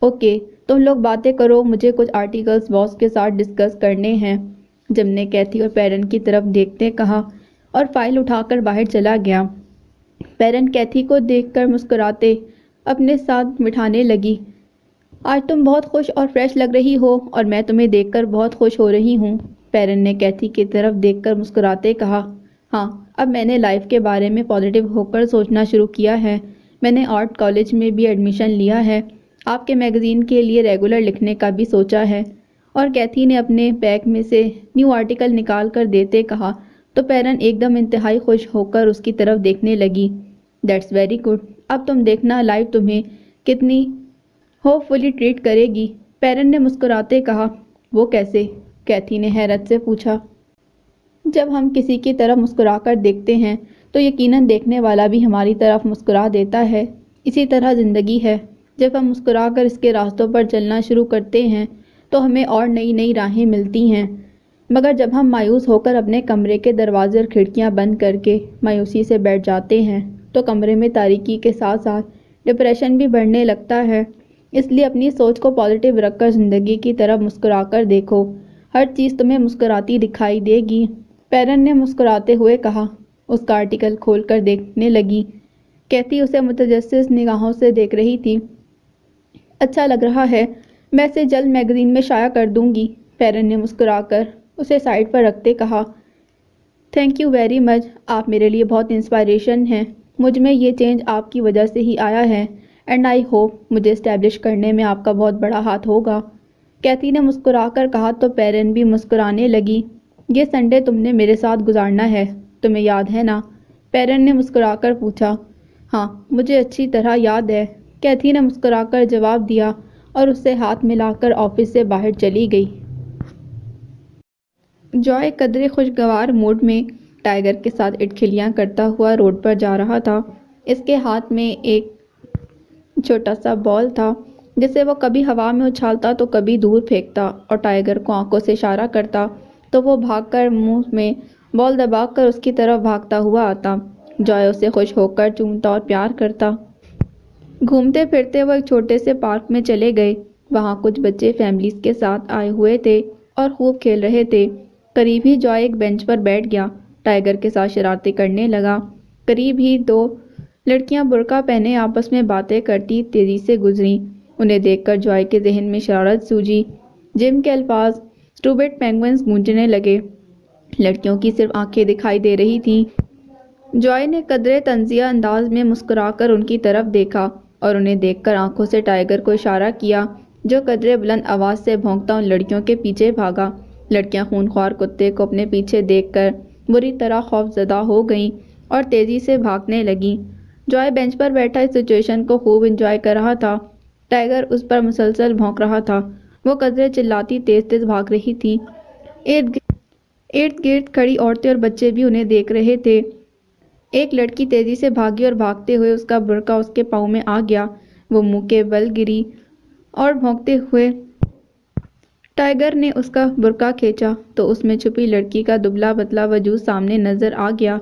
اوکے، تم لوگ باتیں کرو، مجھے کچھ آرٹیکلز باس کے ساتھ ڈسکس کرنے ہیں، جم نے کیتھی اور پیرن کی طرف دیکھتے کہا اور فائل اٹھا کر باہر چلا گیا۔ پیرن کیتھی کو دیکھ کر مسکراتے اپنے ساتھ بٹھانے لگی۔ آج تم بہت خوش اور فریش لگ رہی ہو اور میں تمہیں دیکھ کر بہت خوش ہو رہی ہوں، پیرن نے کیتھی کی طرف دیکھ کر مسکراتے کہا۔ ہاں، اب میں نے لائف کے بارے میں پازیٹیو ہو کر سوچنا شروع کیا ہے، میں نے آرٹ کالج میں بھی ایڈمیشن لیا ہے، آپ کے میگزین کے لیے ریگولر لکھنے کا بھی سوچا ہے، اور کیتھی نے اپنے بیگ میں سے نیو آرٹیکل نکال کر دیتے کہا تو پیرن ایک دم انتہائی خوش ہو کر اس کی طرف دیکھنے لگی۔ دیٹس ویری گڈ، اب تم دیکھنا لائف تمہیں کتنی ہوپ فلی ٹریٹ کرے گی، پیرن نے مسکراتے کہا۔ وہ کیسے؟ کیتھی نے حیرت سے پوچھا۔ جب ہم کسی کی طرف مسکرا کر دیکھتے ہیں تو یقیناً دیکھنے والا بھی ہماری طرف مسکرا دیتا ہے، اسی طرح زندگی ہے۔ جب ہم مسکرا کر اس کے راستوں پر چلنا شروع کرتے ہیں تو ہمیں اور نئی نئی راہیں ملتی ہیں، مگر جب ہم مایوس ہو کر اپنے کمرے کے دروازے اور کھڑکیاں بند کر کے مایوسی سے بیٹھ جاتے ہیں تو کمرے میں تاریکی کے ساتھ ساتھ ڈپریشن بھی بڑھنے لگتا ہے۔ اس لیے اپنی سوچ کو پازیٹیو رکھ کر زندگی کی طرف مسکرا کر دیکھو، ہر چیز تمہیں مسکراتی دکھائی دے گی، پیرن نے مسکراتے ہوئے کہا۔ اس کا آرٹیکل کھول کر دیکھنے لگی۔ کیتھی اسے متجسس نگاہوں سے دیکھ رہی تھی۔ اچھا لگ رہا ہے، میں اسے جلد میگزین میں شائع کر دوں گی، پیرن نے مسکرا کر اسے سائڈ پر رکھتے کہا۔ تھینک یو ویری مچ، آپ میرے لیے بہت انسپائریشن ہیں، مجھ میں یہ چینج آپ کی وجہ سے ہی آیا ہے، اینڈ آئی ہوپ مجھے اسٹیبلش کرنے میں آپ کا بہت بڑا ہاتھ ہوگا، کیتھی نے مسکرا کر کہا تو پیرن بھی مسکرانے لگی۔ یہ سنڈے تم نے میرے ساتھ گزارنا ہے، تمہیں یاد ہے نا؟ پیرن نے مسکرا کر پوچھا۔ ہاں، مجھے اچھی طرح یاد ہے، کیتھی نے مسکرا کر جواب دیا اور اس سے ہاتھ ملا کر آفس سے باہر چلی گئی۔ جوائے قدرے خوشگوار موڈ میں ٹائیگر کے ساتھ اٹکھلیاں کرتا ہوا روڈ پر جا رہا تھا۔ اس کے ہاتھ میں ایک چھوٹا سا بال تھا جسے وہ کبھی ہوا میں اچھالتا تو کبھی دور پھینکتا اور ٹائیگر کو آنکھوں سے اشارہ کرتا تو وہ بھاگ کر منہ میں بال دبا کر اس کی طرف بھاگتا ہوا آتا۔ جوائے اسے خوش ہو کر چومتا اور پیار کرتا۔ گھومتے پھرتے وہ ایک چھوٹے سے پارک میں چلے گئے۔ وہاں کچھ بچے فیملیز کے ساتھ آئے ہوئے تھے اور خوب کھیل رہے تھے۔ قریب ہی جوائے ایک بینچ پر بیٹھ گیا، ٹائیگر کے ساتھ شرارتیں کرنے لگا۔ قریب ہی دو لڑکیاں برقع پہنے آپس میں باتیں کرتی تیزی سے گزریں۔ انہیں دیکھ کر جوائے کے ذہن میں شرارت سوجی۔ جم کے الفاظ اسٹوپڈ پینگوئنز گونجنے لگے۔ لڑکیوں کی صرف آنکھیں دکھائی دے رہی تھیں۔ جوائے نے قدرے طنزیہ انداز میں مسکرا کر ان کی طرف دیکھا اور انہیں دیکھ کر آنکھوں سے ٹائیگر کو اشارہ کیا جو قدرے بلند آواز سے بھونکتا ان لڑکیوں کے پیچھے بھاگا۔ لڑکیاں خونخوار کتے کو اپنے پیچھے دیکھ کر بری طرح خوف زدہ ہو گئیں اور تیزی سے بھاگنے لگیں۔ جوائے بینچ پر بیٹھا اس سچویشن کو خوب انجوائے کر رہا تھا۔ ٹائیگر اس پر مسلسل بھونک رہا تھا۔ وہ قدرے چلاتی تیز تیز بھاگ رہی تھی۔ ارد گرد کھڑی عورتیں اور بچے بھی انہیں دیکھ رہے تھے۔ ایک لڑکی تیزی سے بھاگی اور بھاگتے ہوئے اس کا برقع اس کے پاؤں میں آ گیا۔ وہ منہ کے بل گری اور بھونکتے ہوئے ٹائیگر نے اس کا برقع کھینچا تو اس میں چھپی لڑکی کا دبلا پتلا وجود سامنے نظر آ گیا۔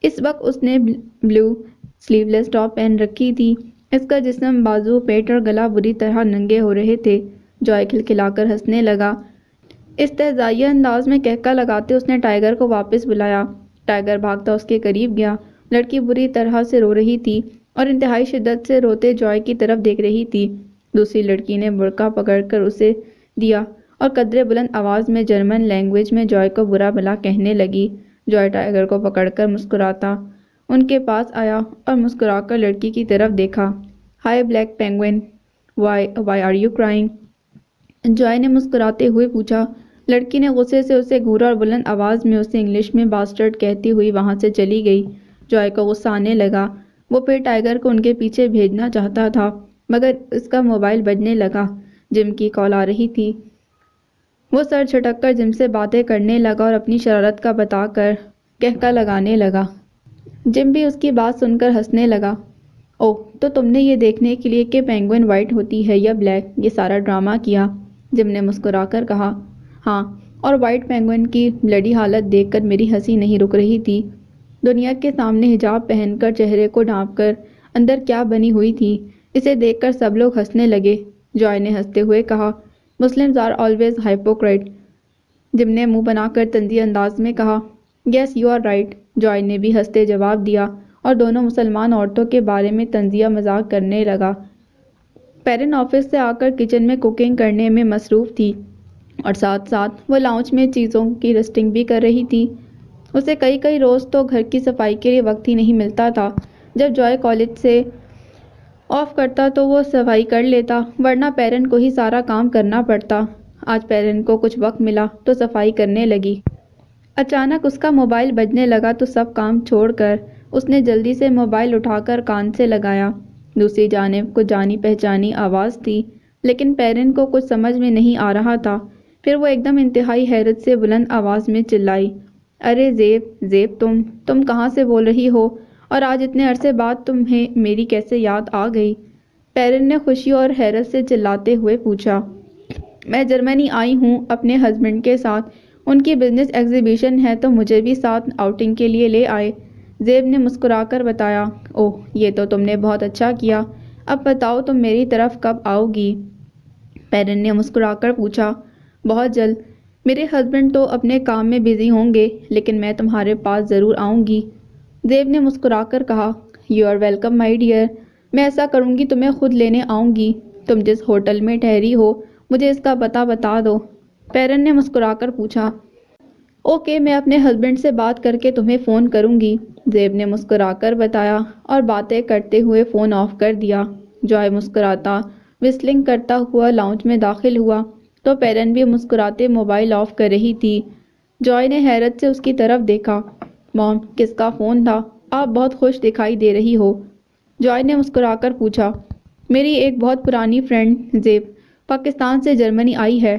اس وقت اس نے بلیو سلیو لیس ٹاپ پہن رکھی تھی۔ اس کا جسم، بازو، پیٹ اور گلا بری طرح ننگے ہو رہے تھے۔ جوائے کھلکھلا کر ہنسنے لگا۔ استہزائیہ انداز میں کہکا لگاتے اس نے ٹائیگر کو واپس بلایا۔ ٹائیگر بھاگتا اس کے قریب گیا۔ لڑکی بری طرح سے رو رہی تھی اور انتہائی شدت سے روتے جوائے کی طرف دیکھ رہی تھی۔ دوسری لڑکی نے برقع پکڑ کر اسے دیا اور قدرے بلند آواز میں جرمن لینگویج میں جوائے کو برا بھلا کہنے لگی۔ جوائے ٹائیگر کو پکڑ کر مسکراتا ان کے پاس آیا اور مسکرا کر لڑکی کی طرف دیکھا۔ Hi black penguin, why are you crying? Joy نے مسکراتے ہوئے پوچھا۔ لڑکی نے غصے سے اسے گھورا اور بلند آواز میں اسے انگلش میں باسٹرڈ کہتی ہوئی وہاں سے چلی گئی۔ جوائے کو غصہ آنے لگا۔ وہ پھر ٹائیگر کو ان کے پیچھے بھیجنا چاہتا تھا مگر اس کا موبائل بجنے لگا۔ جم کی کال آ رہی تھی۔ وہ سر جھٹک کر جم سے باتیں کرنے لگا اور اپنی شرارت کا بتا کر کہکا لگانے لگا۔ جم بھی اس کی بات سن کر ہنسنے لگا۔ اوہ، تو تم نے یہ دیکھنے کے لیے کہ پینگوئن وائٹ ہوتی ہے یا بلیک یہ سارا ڈرامہ کیا؟ جم نے مسکرا کر کہا۔ ہاں، اور وائٹ پینگوئن کی بلڈی حالت دیکھ کر میری ہنسی نہیں رک رہی تھی۔ دنیا کے سامنے حجاب پہن کر چہرے کو ڈھانپ کر اندر کیا بنی ہوئی تھی، اسے دیکھ کر سب لوگ ہنسنے لگے۔ جوائے نے ہنستے ہوئے کہا، Muslims are always hypocrite. Jim نے منہ بنا کر طنزی انداز میں کہا، yes you are right. Joy نے بھی ہنستے جواب دیا اور دونوں مسلمان عورتوں کے بارے میں طنزیہ مذاق کرنے لگا۔ پیرن آفس سے آ کر کچن میں کوکنگ کرنے میں مصروف تھی اور ساتھ ساتھ وہ لاؤنج میں چیزوں کی ڈسٹنگ بھی کر رہی تھی۔ اسے کئی روز تو گھر کی صفائی کے لیے وقت ہی نہیں ملتا تھا۔ جب جوائے کالج سے آف کرتا تو وہ صفائی کر لیتا ورنہ پیرن کو ہی سارا کام کرنا پڑتا۔ آج پیرن کو کچھ وقت ملا تو صفائی کرنے لگی۔ اچانک اس کا موبائل بجنے لگا تو سب کام چھوڑ کر اس نے جلدی سے موبائل اٹھا کر کان سے لگایا۔ دوسری جانب کچھ جانی پہچانی آواز تھی، لیکن پیرن کو کچھ سمجھ میں نہیں آ رہا تھا۔ پھر وہ ایک دم انتہائی حیرت سے بلند آواز میں چلائی، ارے زیب تم کہاں سے بول رہی ہو، اور آج اتنے عرصے بعد تمہیں میری کیسے یاد آ گئی؟ پیرن نے خوشی اور حیرت سے چلاتے ہوئے پوچھا، میں جرمنی آئی ہوں اپنے ہسبینڈ کے ساتھ، ان کی بزنس ایگزیبیشن ہے تو مجھے بھی ساتھ آؤٹنگ کے لیے لے آئے۔ زیب نے مسکرا کر بتایا، اوہ یہ تو تم نے بہت اچھا کیا، اب بتاؤ تم میری طرف کب آؤ گی؟ پیرن نے مسکرا کر پوچھا، بہت جلد، میرے ہسبینڈ تو اپنے کام میں بزی ہوں گے، لیکن میں تمہارے پاس ضرور آؤں گی۔ زیب نے مسکرا کر کہا، you are welcome my dear, میں ایسا کروں گی تمہیں خود لینے آؤں گی، تم جس ہوٹل میں ٹھہری ہو مجھے اس کا پتہ بتا دو۔ پیرن نے مسکرا کر پوچھا، اوکے میں اپنے ہسبینڈ سے بات کر کے تمہیں فون کروں گی۔ زیب نے مسکرا کر بتایا اور باتیں کرتے ہوئے فون آف کر دیا۔ جوائے مسکراتا وسلنگ کرتا ہوا لاؤنج میں داخل ہوا تو پیرن بھی مسکراتے موبائل آف کر رہی تھی۔ جوائے نے حیرت سے اس کی طرف دیکھا، مام کس کا فون تھا؟ آپ بہت خوش دکھائی دے رہی ہو۔ جوائے نے مسکرا کر پوچھا، میری ایک بہت پرانی فرینڈ زیب پاکستان سے جرمنی آئی ہے،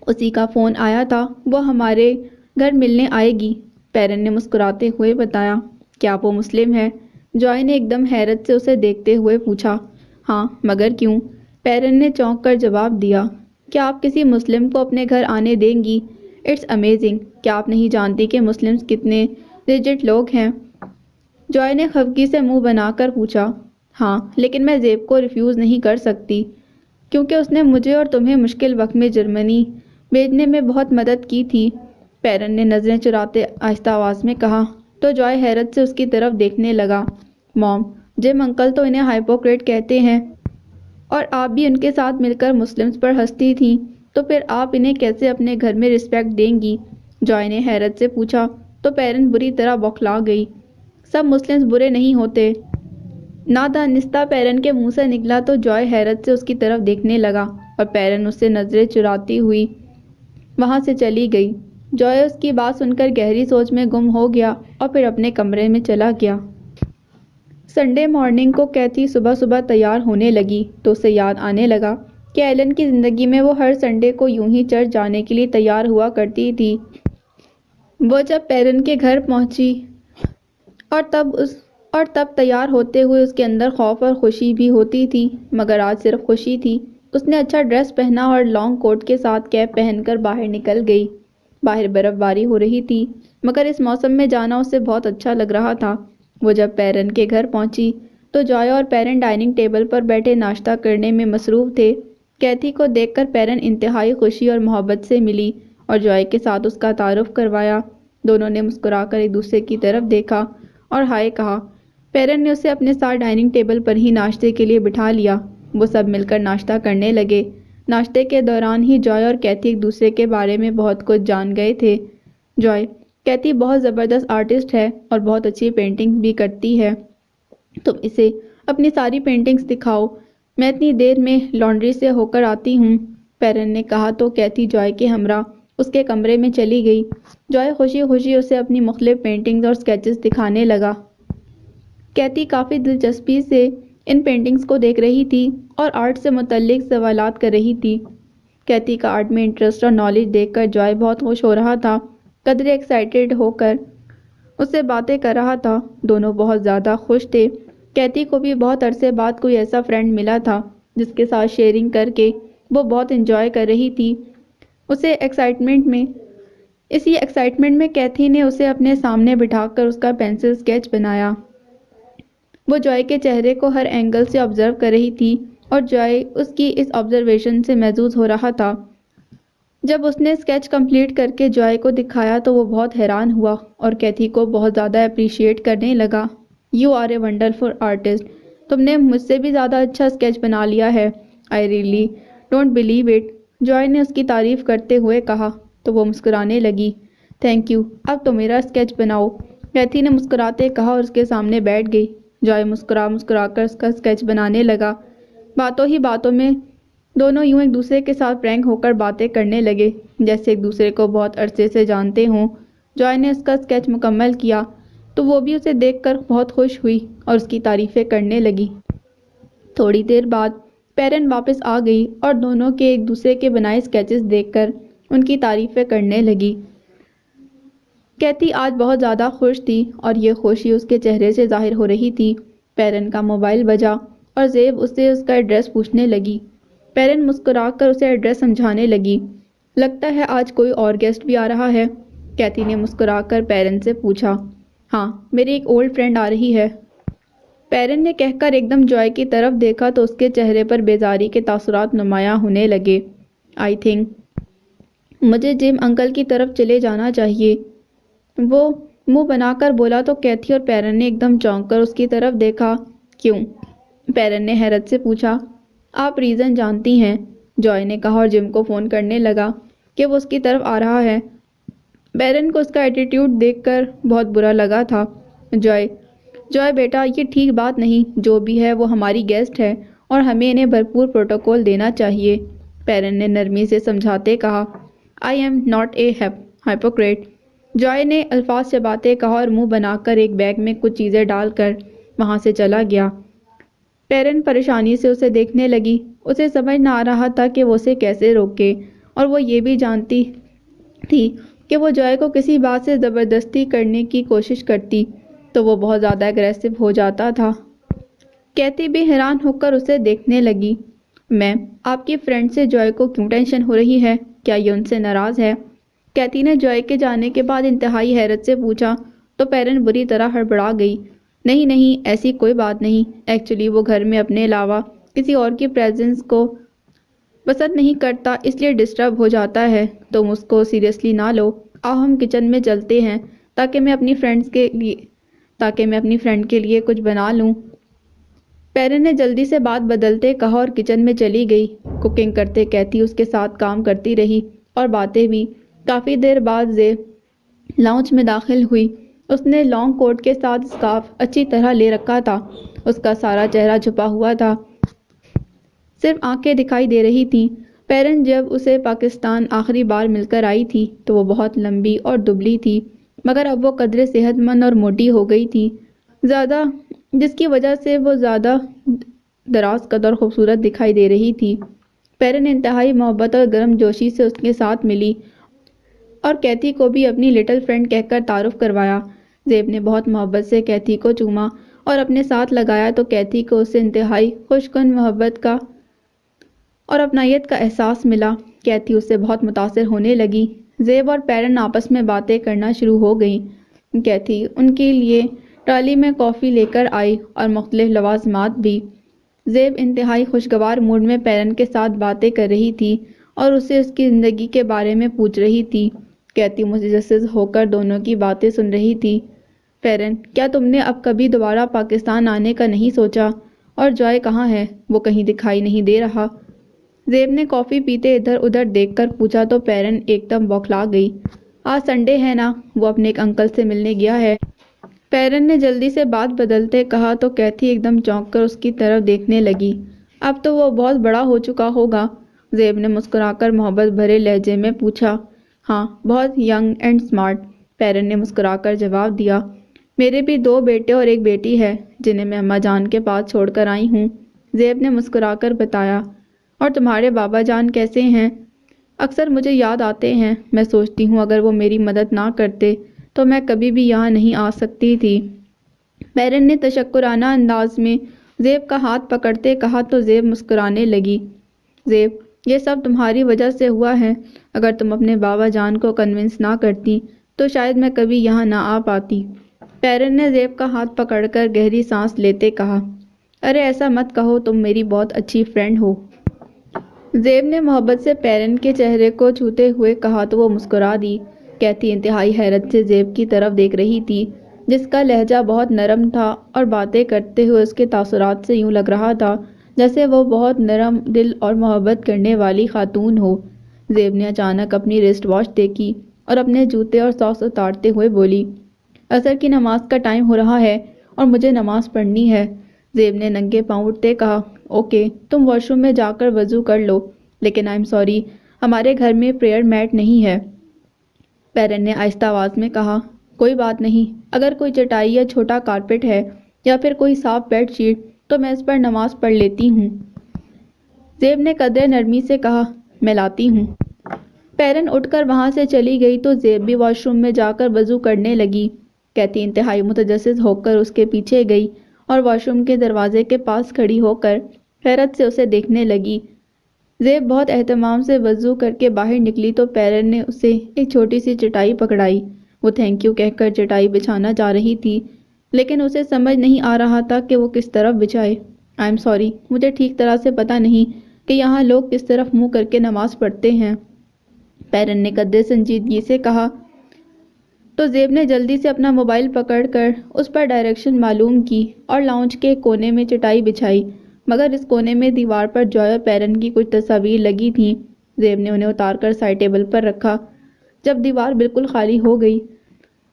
اسی کا فون آیا تھا، وہ ہمارے گھر ملنے آئے گی۔ پیرن نے مسکراتے ہوئے بتایا، کیا وہ مسلم ہے؟ جوائے نے ایک دم حیرت سے اسے دیکھتے ہوئے پوچھا، ہاں مگر کیوں؟ پیرن نے چونک کر جواب دیا، کیا آپ کسی مسلم کو اپنے گھر آنے دیں گی؟ اٹس امیزنگ، کیا آپ نہیں جانتی کہ مسلمز کتنے ریجڈ لوگ ہیں؟ جوائے نے خفگی سے منہ بنا کر پوچھا، ہاں لیکن میں زیب کو ریفیوز نہیں کر سکتی، کیونکہ اس نے مجھے اور تمہیں مشکل وقت میں جرمنی بھیجنے میں بہت مدد کی تھی۔ پیرن نے نظریں چراتے آہستہ آواز میں کہا تو جوائے حیرت سے اس کی طرف دیکھنے لگا، موم جم انکل تو انہیں ہائپوکریٹ کہتے ہیں، اور آپ بھی ان کے ساتھ مل کر مسلمز پر ہنستی تھیں، تو پھر آپ انہیں کیسے اپنے گھر میں رسپیکٹ دیں گی؟ جوائے نے حیرت سے پوچھا تو پیرن بری طرح بوکھلا گئی، سب مسلمز برے نہیں ہوتے، نادانستہ پیرن کے منہ سے نکلا تو جوائے حیرت سے اس کی طرف دیکھنے لگا اور پیرن اس سے نظریں چراتی ہوئی وہاں سے چلی گئی۔ جوائے اس کی بات سن کر گہری سوچ میں گم ہو گیا اور پھر اپنے کمرے میں چلا گیا۔ سنڈے مارننگ کو کیتھی صبح صبح تیار ہونے لگی تو اسے یاد آنے لگا کہ ایلن کی زندگی میں وہ ہر سنڈے کو یوں ہی چرچ جانے کے لیے تیار ہوا کرتی تھی۔ وہ جب پیرن کے گھر پہنچی اور تب تیار ہوتے ہوئے اس کے اندر خوف اور خوشی بھی ہوتی تھی، مگر آج صرف خوشی تھی۔ اس نے اچھا ڈریس پہنا اور لانگ کوٹ کے ساتھ کیپ پہن کر باہر نکل گئی۔ باہر برف باری ہو رہی تھی، مگر اس موسم میں جانا اسے بہت اچھا لگ رہا تھا۔ وہ جب پیرن کے گھر پہنچی تو جوائے اور پیرن ڈائننگ ٹیبل پر بیٹھے ناشتہ کرنے میں مصروف تھے۔ کیتھی کو دیکھ کر پیرن انتہائی خوشی اور محبت سے ملی اور جوائے کے ساتھ اس کا تعارف کروایا۔ دونوں نے مسکرا کر ایک دوسرے کی طرف دیکھا اور ہائے کہا۔ پیرن نے اسے اپنے ساتھ ڈائننگ ٹیبل پر ہی ناشتے کے لیے بٹھا لیا۔ وہ سب مل کر ناشتہ کرنے لگے۔ ناشتے کے دوران ہی جوائے اور کیتھی ایک دوسرے کے بارے میں بہت کچھ جان گئے تھے۔ جوائے، کیتھی بہت زبردست آرٹسٹ ہے اور بہت اچھی پینٹنگ بھی کرتی ہے، تم اسے اپنی ساری پینٹنگز دکھاؤ، میں اتنی دیر میں لانڈری سے ہو کر آتی ہوں۔ پیرن نے کہا تو کیتھی جوائے کے ہمراہ اس کے کمرے میں چلی گئی۔ جوائے خوشی خوشی اسے اپنی مختلف پینٹنگز اور سکیچز دکھانے لگا۔ کیتھی کافی دلچسپی سے ان پینٹنگز کو دیکھ رہی تھی اور آرٹ سے متعلق سوالات کر رہی تھی۔ کیتھی کا آرٹ میں انٹرسٹ اور نالج دیکھ کر جوائے بہت خوش ہو رہا تھا، قدرے ایکسائٹیڈ ہو کر اس سے باتیں کر رہا تھا۔ دونوں بہت زیادہ خوش تھے۔ کیتھی کو بھی بہت عرصے بعد کوئی ایسا فرینڈ ملا تھا جس کے ساتھ شیئرنگ کر کے وہ بہت انجوائے کر رہی تھی۔ اسی ایکسائٹمنٹ میں کیتھی نے اسے اپنے سامنے بٹھا کر اس کا پینسل اسکیچ بنایا۔ وہ جوائے کے چہرے کو ہر اینگل سے آبزرو کر رہی تھی اور جوائے اس کی اس آبزرویشن سے محظوظ ہو رہا تھا۔ جب اس نے اسکیچ کمپلیٹ کر کے جوائے کو دکھایا تو وہ بہت حیران ہوا اور کیتھی کو بہت زیادہ اپریشیٹ کرنے لگا۔ You are a wonderful artist, تم نے مجھ سے بھی زیادہ اچھا اسکیچ بنا لیا ہے، I really don't believe it, joy نے اس کی تعریف کرتے ہوئے کہا تو وہ مسکرانے لگی۔ تھینک یو، اب تو میرا اسکیچ بناؤ، کیتھی نے مسکراتے کہا اور اس کے سامنے بیٹھ گئی۔ جوائے مسکرا کر اس کا اسکیچ بنانے لگا۔ باتوں ہی باتوں میں دونوں یوں ایک دوسرے کے ساتھ پرینک ہو کر باتیں کرنے لگے جیسے ایک دوسرے کو بہت عرصے سے جانتے ہوں۔ جوائے نے اس کا اسکیچ مکمل کیا تو وہ بھی اسے دیکھ کر بہت خوش ہوئی اور اس کی تعریفیں کرنے لگی۔ تھوڑی دیر بعد پیرن واپس آ گئی اور دونوں کے ایک دوسرے کے بنائے اسکیچز دیکھ کر ان کی تعریفیں کرنے لگی۔ کیتھی آج بہت زیادہ خوش تھی اور یہ خوشی اس کے چہرے سے ظاہر ہو رہی تھی۔ پیرن کا موبائل بجا اور زیب اس سے اس کا ایڈریس پوچھنے لگی۔ پیرن مسکرا کر اسے ایڈریس سمجھانے لگی۔ لگتا ہے آج کوئی اور گیسٹ بھی آ رہا ہے؟ کیتھی نے مسکرا کر پیرن سے پوچھا۔ ہاں، میری ایک اولڈ فرینڈ آ رہی ہے۔ پیرن نے کہہ کر ایک دم جوائے کی طرف دیکھا تو اس کے چہرے پر بیزاری کے تاثرات نمایاں ہونے لگے۔ آئی تھنک مجھے جم انکل کی طرف چلے جانا چاہیے، وہ منہ بنا کر بولا تو کیتھی اور پیرن نے ایک دم چونک کر اس کی طرف دیکھا۔ کیوں؟ پیرن نے حیرت سے پوچھا۔ آپ ریزن جانتی ہیں، جوائے نے کہا اور جم کو فون کرنے لگا کہ وہ اس کی طرف آ رہا ہے۔ پیرن کو اس کا ایٹیٹیوڈ دیکھ کر بہت برا لگا تھا۔ جوائے بیٹا، یہ ٹھیک بات نہیں، جو بھی ہے وہ ہماری گیسٹ ہے اور ہمیں انہیں بھرپور پروٹوکول دینا چاہیے، پیرن نے نرمی سے سمجھاتے کہا۔ I am not a hypocrite, Joy نے الفاظ چباتے کہا اور منہ بنا کر ایک بیگ میں کچھ چیزیں ڈال کر وہاں سے چلا گیا۔ پیرن پریشانی سے اسے دیکھنے لگی۔ اسے سمجھ نہ آ رہا تھا کہ وہ اسے کیسے روکے اور وہ یہ بھی جانتی تھی کہ وہ جوائے کو کسی بات سے زبردستی کرنے کی کوشش کرتی تو وہ بہت زیادہ اگریسو ہو جاتا تھا۔ کیتھی بھی حیران ہو کر اسے دیکھنے لگی۔ میم، آپ کی فرینڈ سے جوائے کو کیوں ٹینشن ہو رہی ہے؟ کیا یہ ان سے ناراض ہے؟ کیتھی نے جوائے کے جانے کے بعد انتہائی حیرت سے پوچھا تو پیرن بری طرح ہڑبڑا گئی۔ نہیں، ایسی کوئی بات نہیں، ایکچولی وہ گھر میں اپنے علاوہ کسی اور کی پریزنس کو پسند نہیں کرتا، اس لیے ڈسٹرب ہو جاتا ہے۔ تم اس کو سیریسلی نہ لو، آؤ ہم کچن میں چلتے ہیں تاکہ میں اپنی فرینڈ کے لیے کچھ بنا لوں۔ پیرن نے جلدی سے بات بدلتے کہا اور کچن میں چلی گئی۔ کوکنگ کرتے کیتھی اس کے ساتھ کام کرتی رہی اور باتیں بھی۔ کافی دیر بعد زیب لاؤنج میں داخل ہوئی۔ اس نے لانگ کوٹ کے ساتھ اسکارف اچھی طرح لے رکھا تھا، اس کا سارا چہرہ چھپا ہوا تھا، صرف آنکھیں دکھائی دے رہی تھیں۔ پیرن جب اسے پاکستان آخری بار مل کر آئی تھی تو وہ بہت لمبی اور دبلی تھی، مگر اب وہ قدرے صحت مند اور موٹی ہو گئی تھی، جس کی وجہ سے وہ زیادہ دراز قد اور خوبصورت دکھائی دے رہی تھی۔ پیرن انتہائی محبت اور گرم جوشی سے اس کے ساتھ ملی اور کیتھی کو بھی اپنی لٹل فرینڈ کہہ کر تعارف کروایا۔ زیب نے بہت محبت سے کیتھی کو چوما اور اپنے ساتھ لگایا تو کیتھی کو اس سے انتہائی خوش کن محبت کا اور اپنائیت کا احساس ملا۔ کیتھی اس سے بہت متاثر ہونے لگی۔ زیب اور پیرن آپس میں باتیں کرنا شروع ہو گئیں۔ کیتھی ان کے لیے ٹرالی میں کافی لے کر آئی اور مختلف لوازمات بھی۔ زیب انتہائی خوشگوار موڈ میں پیرن کے ساتھ باتیں کر رہی تھی اور اسے اس کی زندگی کے بارے میں پوچھ رہی تھی۔ کیتھی متجسس ہو کر دونوں کی باتیں سن رہی تھی۔ پیرن، کیا تم نے اب کبھی دوبارہ پاکستان آنے کا نہیں سوچا؟ اور جوائے کہاں ہے؟ وہ کہیں دکھائی نہیں دے رہا۔ زیب نے کافی پیتے ادھر ادھر دیکھ کر پوچھا تو پیرن ایک دم بوکھلا گئی۔ آج سنڈے ہے نا، وہ اپنے ایک انکل سے ملنے گیا ہے، پیرن نے جلدی سے بات بدلتے کہا تو کیتھی ایک دم چونک کر اس کی طرف دیکھنے لگی۔ اب تو وہ بہت بڑا ہو چکا ہوگا، زیب نے مسکرا کر محبت بھرے لہجے میں پوچھا۔ ہاں، بہت ینگ اینڈ اسمارٹ، پیرن نے مسکرا کر جواب دیا۔ میرے بھی 2 بیٹے اور 1 بیٹی ہے جنہیں میں اماں جان کے پاس چھوڑ کر آئی ہوں، زیب نے مسکرا کر بتایا۔ اور تمہارے بابا جان کیسے ہیں؟ اکثر مجھے یاد آتے ہیں، میں سوچتی ہوں اگر وہ میری مدد نہ کرتے تو میں کبھی بھی یہاں نہیں آ سکتی تھی، پیرن نے تشکرانہ انداز میں زیب کا ہاتھ پکڑتے کہا تو زیب مسکرانے لگی۔ زیب، یہ سب تمہاری وجہ سے ہوا ہے، اگر تم اپنے بابا جان کو کنونس نہ کرتی تو شاید میں کبھی یہاں نہ آ پاتی، پیرن نے زیب کا ہاتھ پکڑ کر گہری سانس لیتے کہا۔ ارے ایسا مت کہو، تم میری بہت اچھی فرینڈ ہو، زیب نے محبت سے پیرن کے چہرے کو چھوتے ہوئے کہا تو وہ مسکرا دی۔ کیتھی انتہائی حیرت سے زیب کی طرف دیکھ رہی تھی، جس کا لہجہ بہت نرم تھا اور باتیں کرتے ہوئے اس کے تاثرات سے یوں لگ رہا تھا جیسے وہ بہت نرم دل اور محبت کرنے والی خاتون ہو۔ زیب نے اچانک اپنی رسٹ واچ دیکھی اور اپنے جوتے اور ساکس اتارتے ہوئے بولی، عصر کی نماز کا ٹائم ہو رہا ہے اور مجھے نماز پڑھنی ہے، زیب نے ننگے پاؤں اٹھتے کہا، اوکے تم واش روم میں جا کر وضو کر لو، لیکن آئی ایم سوری ہمارے گھر میں پریئر میٹ نہیں ہے۔ پیرن نے آہستہ آواز میں کہا، کوئی بات نہیں، اگر کوئی چٹائی یا چھوٹا کارپیٹ ہے یا پھر کوئی صاف بیڈ شیٹ تو میں اس پر نماز پڑھ لیتی ہوں۔ زیب نے قدرے نرمی سے کہا، میں لاتی ہوں۔ پیرن اٹھ کر وہاں سے چلی گئی تو زیب بھی واش روم میں جا کر وضو کرنے لگی۔ کیتھی انتہائی متجسس ہو کر اس کے پیچھے گئی اور واش روم کے دروازے کے پاس کھڑی ہو کر حیرت سے اسے دیکھنے لگی۔ زیب بہت اہتمام سے وضو کر کے باہر نکلی تو پیرن نے اسے ایک چھوٹی سی چٹائی پکڑائی۔ وہ تھینک یو کہہ کر چٹائی بچھانا جا رہی تھی، لیکن اسے سمجھ نہیں آ رہا تھا کہ وہ کس طرف بچھائے۔ آئی ایم سوری، مجھے ٹھیک طرح سے پتہ نہیں کہ یہاں لوگ کس طرف منہ کر کے نماز پڑھتے ہیں، پیرن نے قدرے سنجیدگی سے کہا۔ تو زیب نے جلدی سے اپنا موبائل پکڑ کر اس پر ڈائریکشن معلوم کی اور لاؤنج کے کونے میں چٹائی بچھائی، مگر اس کونے میں دیوار پر جوائے اور پیرن کی کچھ تصاویر لگی تھیں۔ زیب نے انہیں اتار کر سائڈ ٹیبل پر رکھا۔ جب دیوار بالکل خالی ہو گئی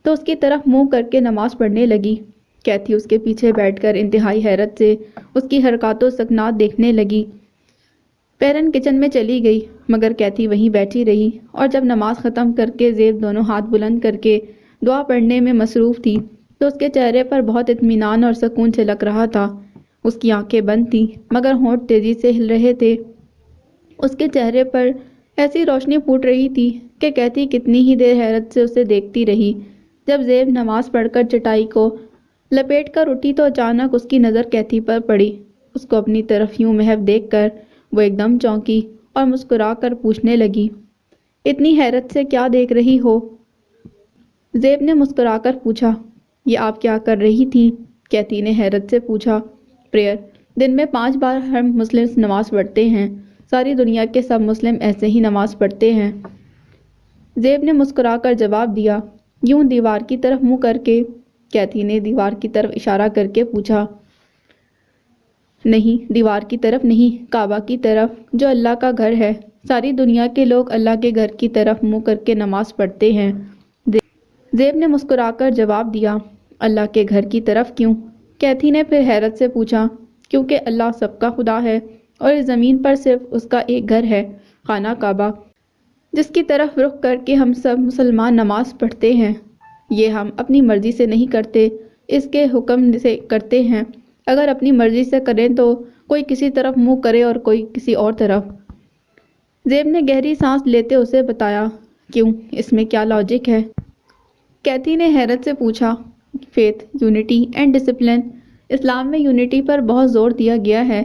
تو اس کی طرف منہ کر کے نماز پڑھنے لگی۔ کیتھی اس کے پیچھے بیٹھ کر انتہائی حیرت سے اس کی حرکات و سکنات دیکھنے لگی۔ پیرن کچن میں چلی گئی مگر کیتھی وہیں بیٹھی رہی، اور جب نماز ختم کر کے زیب دونوں ہاتھ بلند کر کے دعا پڑھنے میں مصروف تھی تو اس کے چہرے پر بہت اطمینان اور سکون چھلک رہا تھا۔ اس کی آنکھیں بند تھیں مگر ہونٹ تیزی سے ہل رہے تھے۔ اس کے چہرے پر ایسی روشنی پھوٹ رہی تھی کہ کیتھی کتنی ہی دیر حیرت سے اسے دیکھتی رہی۔ جب زیب نماز پڑھ کر چٹائی کو لپیٹ کر اٹھی تو اچانک اس کی نظر کیتھی پر پڑی۔ اس کو اپنی طرف یوں محو دیکھ کر وہ ایک دم چونکی اور مسکرا کر پوچھنے لگی، اتنی حیرت سے کیا دیکھ رہی ہو؟ زیب نے مسکرا کر پوچھا، یہ آپ کیا کر رہی تھیں؟ کیتھی نے حیرت سے پوچھا، پریئر، دن میں 5 بار ہم مسلمز نماز پڑھتے ہیں، ساری دنیا کے سب مسلم ایسے ہی نماز پڑھتے ہیں۔ زیب نے مسکرا کر جواب دیا، یوں دیوار کی طرف منہ کر کے۔ کیتھی نے دیوار کی طرف اشارہ کر کے پوچھا، نہیں دیوار کی طرف نہیں، کعبہ کی طرف، جو اللہ کا گھر ہے۔ ساری دنیا کے لوگ اللہ کے گھر کی طرف منہ کر کے نماز پڑھتے ہیں۔ زیب نے مسکرا کر جواب دیا، اللہ کے گھر کی طرف کیوں؟ کیتھی نے پھر حیرت سے پوچھا، کیونکہ اللہ سب کا خدا ہے اور اس زمین پر صرف اس کا ایک گھر ہے، خانہ کعبہ، جس کی طرف رخ کر کے ہم سب مسلمان نماز پڑھتے ہیں۔ یہ ہم اپنی مرضی سے نہیں کرتے، اس کے حکم سے کرتے ہیں۔ اگر اپنی مرضی سے کریں تو کوئی کسی طرف منہ کرے اور کوئی کسی اور طرف۔ زیب نے گہری سانس لیتے اسے بتایا، کیوں، اس میں کیا لاجک ہے؟ کیتھی نے حیرت سے پوچھا، فیتھ، یونٹی اینڈ ڈسپلن، اسلام میں یونٹی پر بہت زور دیا گیا ہے۔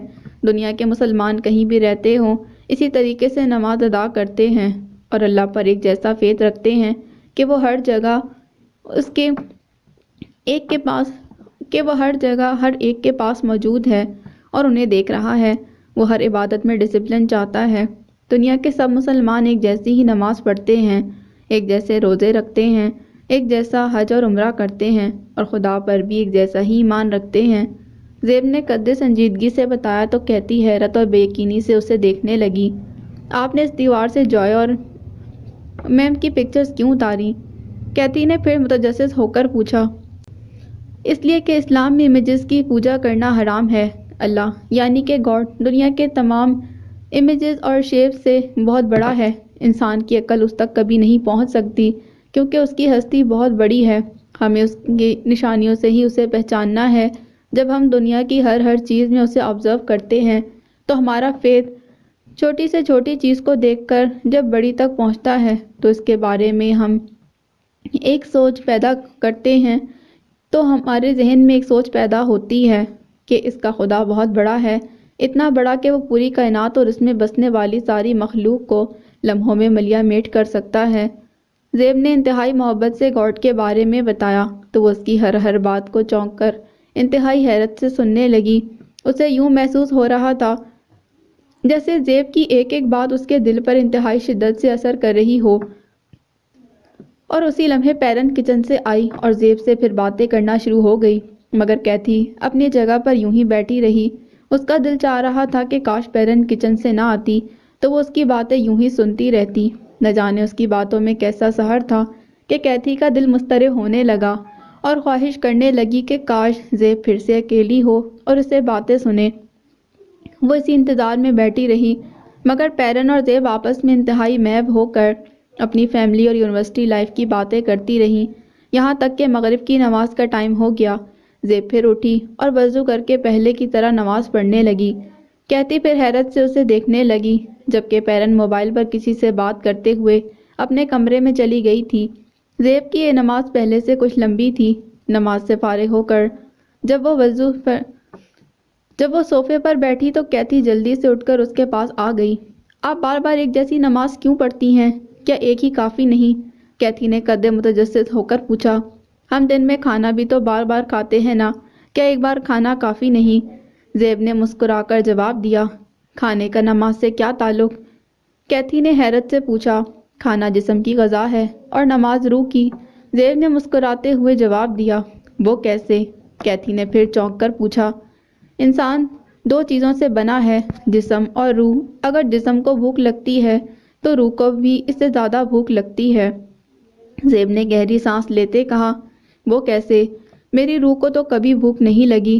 دنیا کے مسلمان کہیں بھی رہتے ہوں اسی طریقے سے نماز ادا کرتے ہیں اور اللہ پر ایک جیسا فیتھ رکھتے ہیں کہ وہ ہر جگہ ہر ایک کے پاس موجود ہے اور انہیں دیکھ رہا ہے۔ وہ ہر عبادت میں ڈسپلن چاہتا ہے۔ دنیا کے سب مسلمان ایک جیسی ہی نماز پڑھتے ہیں، ایک جیسے روزے رکھتے ہیں، ایک جیسا حج اور عمرہ کرتے ہیں اور خدا پر بھی ایک جیسا ہی ایمان رکھتے ہیں۔ زیب نے قدرے سنجیدگی سے بتایا تو کیتھی حیرت اور بے یقینی سے اسے دیکھنے لگی۔ آپ نے اس دیوار سے جوائے اور میم کی پکچرز کیوں اتاری؟ کیتھی نے پھر متجسس ہو کر پوچھا۔ اس لیے کہ اسلام میں امیجز کی پوجا کرنا حرام ہے۔ اللہ یعنی کہ گاڈ دنیا کے تمام امیجز اور شیپ سے بہت بڑا ہے۔ انسان کی عقل اس تک کبھی نہیں پہنچ سکتی کیونکہ اس کی ہستی بہت بڑی ہے۔ ہمیں اس کی نشانیوں سے ہی اسے پہچاننا ہے۔ جب ہم دنیا کی ہر چیز میں اسے آبزرو کرتے ہیں تو ہمارا فیتھ چھوٹی سے چھوٹی چیز کو دیکھ کر جب بڑی تک پہنچتا ہے تو اس کے بارے میں ہم ایک سوچ پیدا کرتے ہیں، تو ہمارے ذہن میں ایک سوچ پیدا ہوتی ہے کہ اس کا خدا بہت بڑا ہے، اتنا بڑا کہ وہ پوری کائنات اور اس میں بسنے والی ساری مخلوق کو لمحوں میں ملیا میٹ کر سکتا ہے۔ زیب نے انتہائی محبت سے گاڈ کے بارے میں بتایا تو وہ اس کی ہر بات کو چونک کر انتہائی حیرت سے سننے لگی۔ اسے یوں محسوس ہو رہا تھا جیسے زیب کی ایک ایک بات اس کے دل پر انتہائی شدت سے اثر کر رہی ہو۔ اور اسی لمحے پیرن کچن سے آئی اور زیب سے پھر باتیں کرنا شروع ہو گئی، مگر کیتھی اپنی جگہ پر یوں ہی بیٹھی رہی۔ اس کا دل چاہ رہا تھا کہ کاش پیرن کچن سے نہ آتی تو وہ اس کی باتیں یوں ہی سنتی رہتی۔ نہ جانے اس کی باتوں میں کیسا سحر تھا کہ کیتھی کا دل مضطرب ہونے لگا اور خواہش کرنے لگی کہ کاش زیب پھر سے اکیلی ہو اور اسے باتیں سنے۔ وہ اسی انتظار میں بیٹھی رہی، مگر پیرن اور زیب آپس میں انتہائی محب ہو کر اپنی فیملی اور یونیورسٹی لائف کی باتیں کرتی رہیں، یہاں تک کہ مغرب کی نماز کا ٹائم ہو گیا۔ زیب پھر اٹھی اور وضو کر کے پہلے کی طرح نماز پڑھنے لگی۔ کہتی پھر حیرت سے اسے دیکھنے لگی، جبکہ پیرن موبائل پر کسی سے بات کرتے ہوئے اپنے کمرے میں چلی گئی تھی۔ زیب کی یہ نماز پہلے سے کچھ لمبی تھی۔ نماز سے فارغ ہو کر جب وہ صوفے پر بیٹھی تو کیتھی جلدی سے اٹھ کر اس کے پاس آ گئی۔ آپ بار بار ایک جیسی نماز کیوں پڑھتی ہیں؟ کیا ایک ہی کافی نہیں؟ کیتھی نے قد متجسس ہو کر پوچھا۔ ہم دن میں کھانا بھی تو بار بار کھاتے ہیں نا، کیا ایک بار کھانا کافی نہیں؟ زیب نے مسکرا کر جواب دیا۔ کھانے کا نماز سے کیا تعلق؟ کیتھی نے حیرت سے پوچھا۔ کھانا جسم کی غذا ہے اور نماز روح کی، زیب نے مسکراتے ہوئے جواب دیا۔ وہ کیسے؟ کیتھی نے پھر چونک کر پوچھا۔ انسان دو چیزوں سے بنا ہے، جسم اور روح۔ اگر جسم کو بھوک لگتی ہے تو روح کو بھی اس سے زیادہ بھوک لگتی ہے۔ زیب نے گہری سانس لیتے کہا۔ وہ کیسے؟ میری روح کو تو کبھی بھوک نہیں لگی۔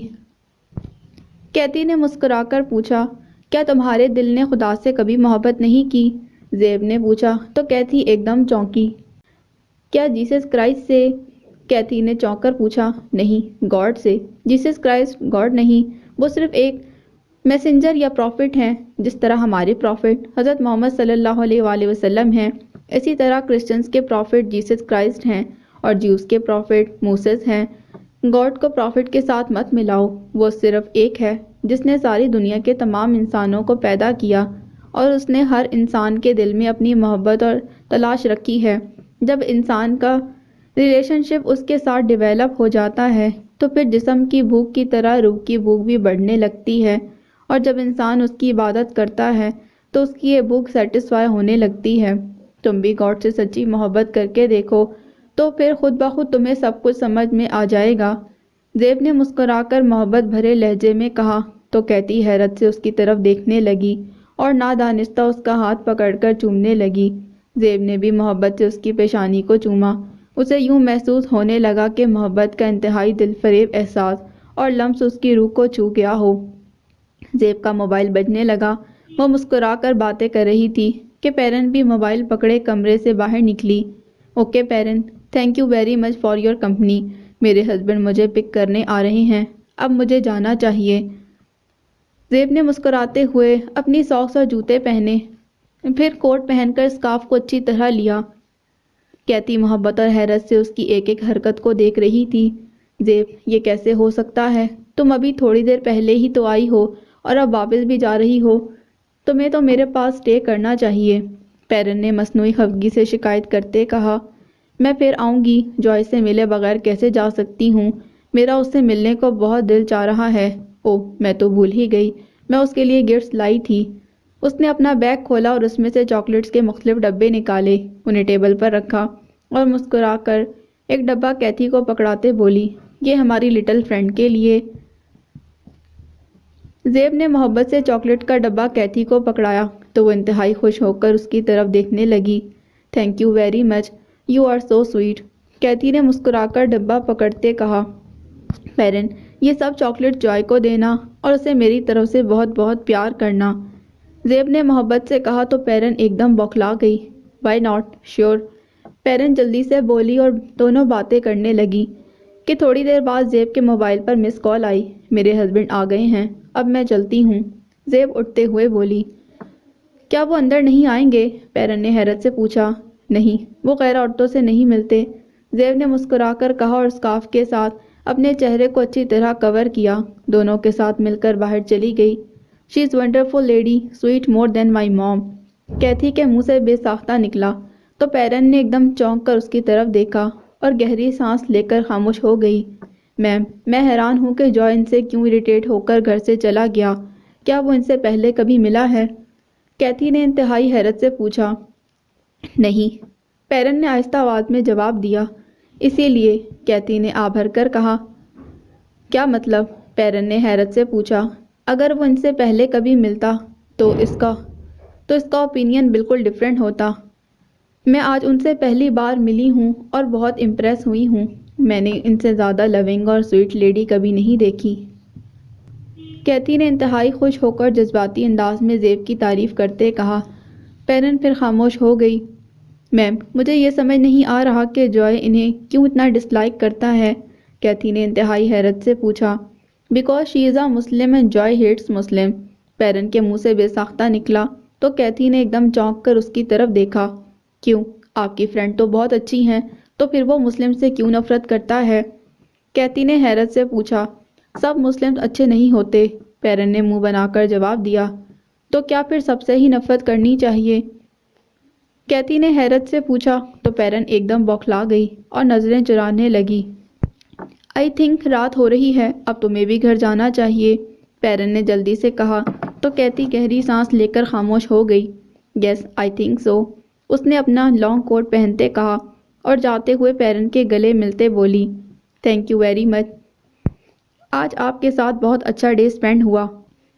کیتھی نے مسکرا کر پوچھا۔ کیا تمہارے دل نے خدا سے کبھی محبت نہیں کی؟ زیب نے پوچھا تو کیتھی ایک دم چونکی۔ کیا جیسس کرائسٹ سے؟ کیتھی نے چونک کر پوچھا۔ نہیں، گاڈ سے۔ جیسس کرائسٹ گاڈ نہیں، وہ صرف ایک میسنجر یا پروفٹ ہیں، جس طرح ہمارے پروفٹ حضرت محمد صلی اللہ علیہ وآلہ وسلم ہیں، اسی طرح کرسچنز کے پروفٹ جیسس کرائسٹ ہیں اور جیوز کے پروفٹ موسیس ہیں۔ گاڈ کو پروفٹ کے ساتھ مت ملاؤ، وہ صرف ایک ہے جس نے ساری دنیا کے تمام انسانوں کو پیدا کیا، اور اس نے ہر انسان کے دل میں اپنی محبت اور تلاش رکھی ہے۔ جب انسان کا ریلیشن شپ اس کے ساتھ ڈیویلپ ہو جاتا ہے تو پھر جسم کی بھوک کی طرح روح کی بھوک بھی بڑھنے لگتی ہے، اور جب انسان اس کی عبادت کرتا ہے تو اس کی یہ بھوک سیٹسفائی ہونے لگتی ہے۔ تم بھی گاڈ سے سچی محبت کر کے دیکھو تو پھر خود بخود تمہیں سب کچھ سمجھ میں آ جائے گا۔ زیب نے مسکرا کر محبت بھرے لہجے میں کہا تو کیتھی حیرت سے اس کی طرف دیکھنے لگی اور نادانستہ اس کا ہاتھ پکڑ کر چومنے لگی۔ زیب نے بھی محبت سے اس کی پیشانی کو چوما۔ اسے یوں محسوس ہونے لگا کہ محبت کا انتہائی دل فریب احساس اور لمس اس کی روح کو چھو گیا ہو۔ زیب کا موبائل بجنے لگا۔ وہ مسکرا کر باتیں کر رہی تھی کہ پیرن بھی موبائل پکڑے کمرے سے باہر نکلی۔ Okay Perrin, thank you very much for your company. میرے ہسبینڈ مجھے پک کرنے آ رہے ہیں، اب مجھے جانا چاہیے۔ زیب نے مسکراتے ہوئے اپنی ساکس اور جوتے پہنے، پھر کوٹ پہن کر اسکارف کو اچھی طرح لیا۔ کیتھی محبت اور حیرت سے اس کی ایک ایک حرکت کو دیکھ رہی تھی۔ زیب، یہ کیسے ہو سکتا ہے؟ تم ابھی تھوڑی دیر پہلے ہی تو آئی ہو اور اب واپس بھی جا رہی ہو، تمہیں تو میرے پاس اسٹے کرنا چاہیے، پیرن نے مصنوعی خفگی سے شکایت کرتے کہا۔ میں پھر آؤں گی، جوائے سے ملے بغیر کیسے جا سکتی ہوں؟ میرا اس سے ملنے کو بہت دل چاہ رہا ہے۔ اوہ، میں تو بھول ہی گئی، میں اس کے لیے گفٹس لائی تھی۔ اس نے اپنا بیگ کھولا اور اس میں سے چاکلیٹس کے مختلف ڈبے نکالے، انہیں ٹیبل پر رکھا اور مسکرا کر ایک ڈبہ کیتھی کو پکڑاتے بولی، یہ ہماری لٹل فرینڈ کے لیے۔ زیب نے محبت سے چاکلیٹ کا ڈبہ کیتھی کو پکڑایا تو وہ انتہائی خوش ہو کر اس کی طرف دیکھنے لگی۔ Thank you very much, you are so sweet, Kathy نے مسکرا کر ڈبہ پکڑتے کہا۔ پیرن، یہ سب چاکلیٹ جوائے کو دینا اور اسے میری طرف سے بہت بہت پیار کرنا، زیب نے محبت سے کہا تو پیرن ایک دم بوکھلا گئی۔ وائی ناٹ، شیور، پیرن جلدی سے بولی اور دونوں باتیں کرنے لگی کہ تھوڑی دیر بعد زیب کے موبائل پر مس کال آئی۔ میرے ہسبینڈ آ گئے ہیں، اب میں چلتی ہوں، زیب اٹھتے ہوئے بولی۔ کیا وہ اندر نہیں آئیں گے؟ پیرن نے حیرت سے پوچھا۔ نہیں، وہ غیر عورتوں سے نہیں ملتے، زیب نے مسکرا کر کہا اور اسکارف کے ساتھ اپنے چہرے کو اچھی طرح کور کیا۔ دونوں کے ساتھ مل کر باہر چلی گئی۔ She is wonderful lady, sweet more than my mom, Kathy کے منہ سے بے ساختہ نکلا تو پیرن نے ایک دم چونک کر اس کی طرف دیکھا اور گہری سانس لے کر خاموش ہو گئی۔ میم، میں حیران ہوں کہ جوائے ان سے کیوں اریٹیٹ ہو کر گھر سے چلا گیا، کیا وہ ان سے پہلے کبھی ملا ہے؟ کیتھی نے انتہائی حیرت سے پوچھا۔ نہیں، پیرن نے آہستہ آواز میں جواب دیا۔ اسی لیے، کیتھی نے آ بھر کر کہا۔ کیا مطلب؟ پیرن نے حیرت سے پوچھا۔ اگر وہ ان سے پہلے کبھی ملتا تو اس کا اوپینین بالکل ڈیفرنٹ ہوتا۔ میں آج ان سے پہلی بار ملی ہوں اور بہت امپریس ہوئی ہوں۔ میں نے ان سے زیادہ لونگ اور سویٹ لیڈی کبھی نہیں دیکھی۔ کیتھی نے انتہائی خوش ہو کر جذباتی انداز میں زیب کی تعریف کرتے کہا۔ پیرن پھر خاموش ہو گئی۔ میم، مجھے یہ سمجھ نہیں آ رہا کہ جوائے انہیں کیوں اتنا ڈس لائک کرتا ہے، کیتھی نے انتہائی حیرت سے پوچھا۔ Because she is a Muslim and Joy hates Muslim, Perrin کے منہ سے بے ساختہ نکلا تو کیتھی نے ایک دم چونک کر اس کی طرف دیکھا۔ کیوں؟ آپ کی فرینڈ تو بہت اچھی ہیں، تو پھر وہ مسلم سے کیوں نفرت کرتا ہے؟ کیتھی نے حیرت سے پوچھا۔ سب مسلم اچھے نہیں ہوتے، پیرن نے منہ بنا کر جواب دیا۔ تو کیا پھر سب سے ہی نفرت کرنی چاہیے؟ کیتھی نے حیرت سے پوچھا تو پیرن ایک دم بوکھلا گئی اور نظریں چرانے لگی۔ آئی تھنک رات ہو رہی ہے، اب تمہیں بھی گھر جانا چاہیے، پیرن نے جلدی سے کہا تو کیتھی گہری سانس لے کر خاموش ہو گئی۔ یس آئی تھنک سو، اس نے اپنا لانگ کوٹ پہنتے کہا اور جاتے ہوئے پیرن کے گلے ملتے بولی۔ تھینک یو ویری مچ، آج آپ کے ساتھ بہت اچھا ڈے اسپینڈ ہوا،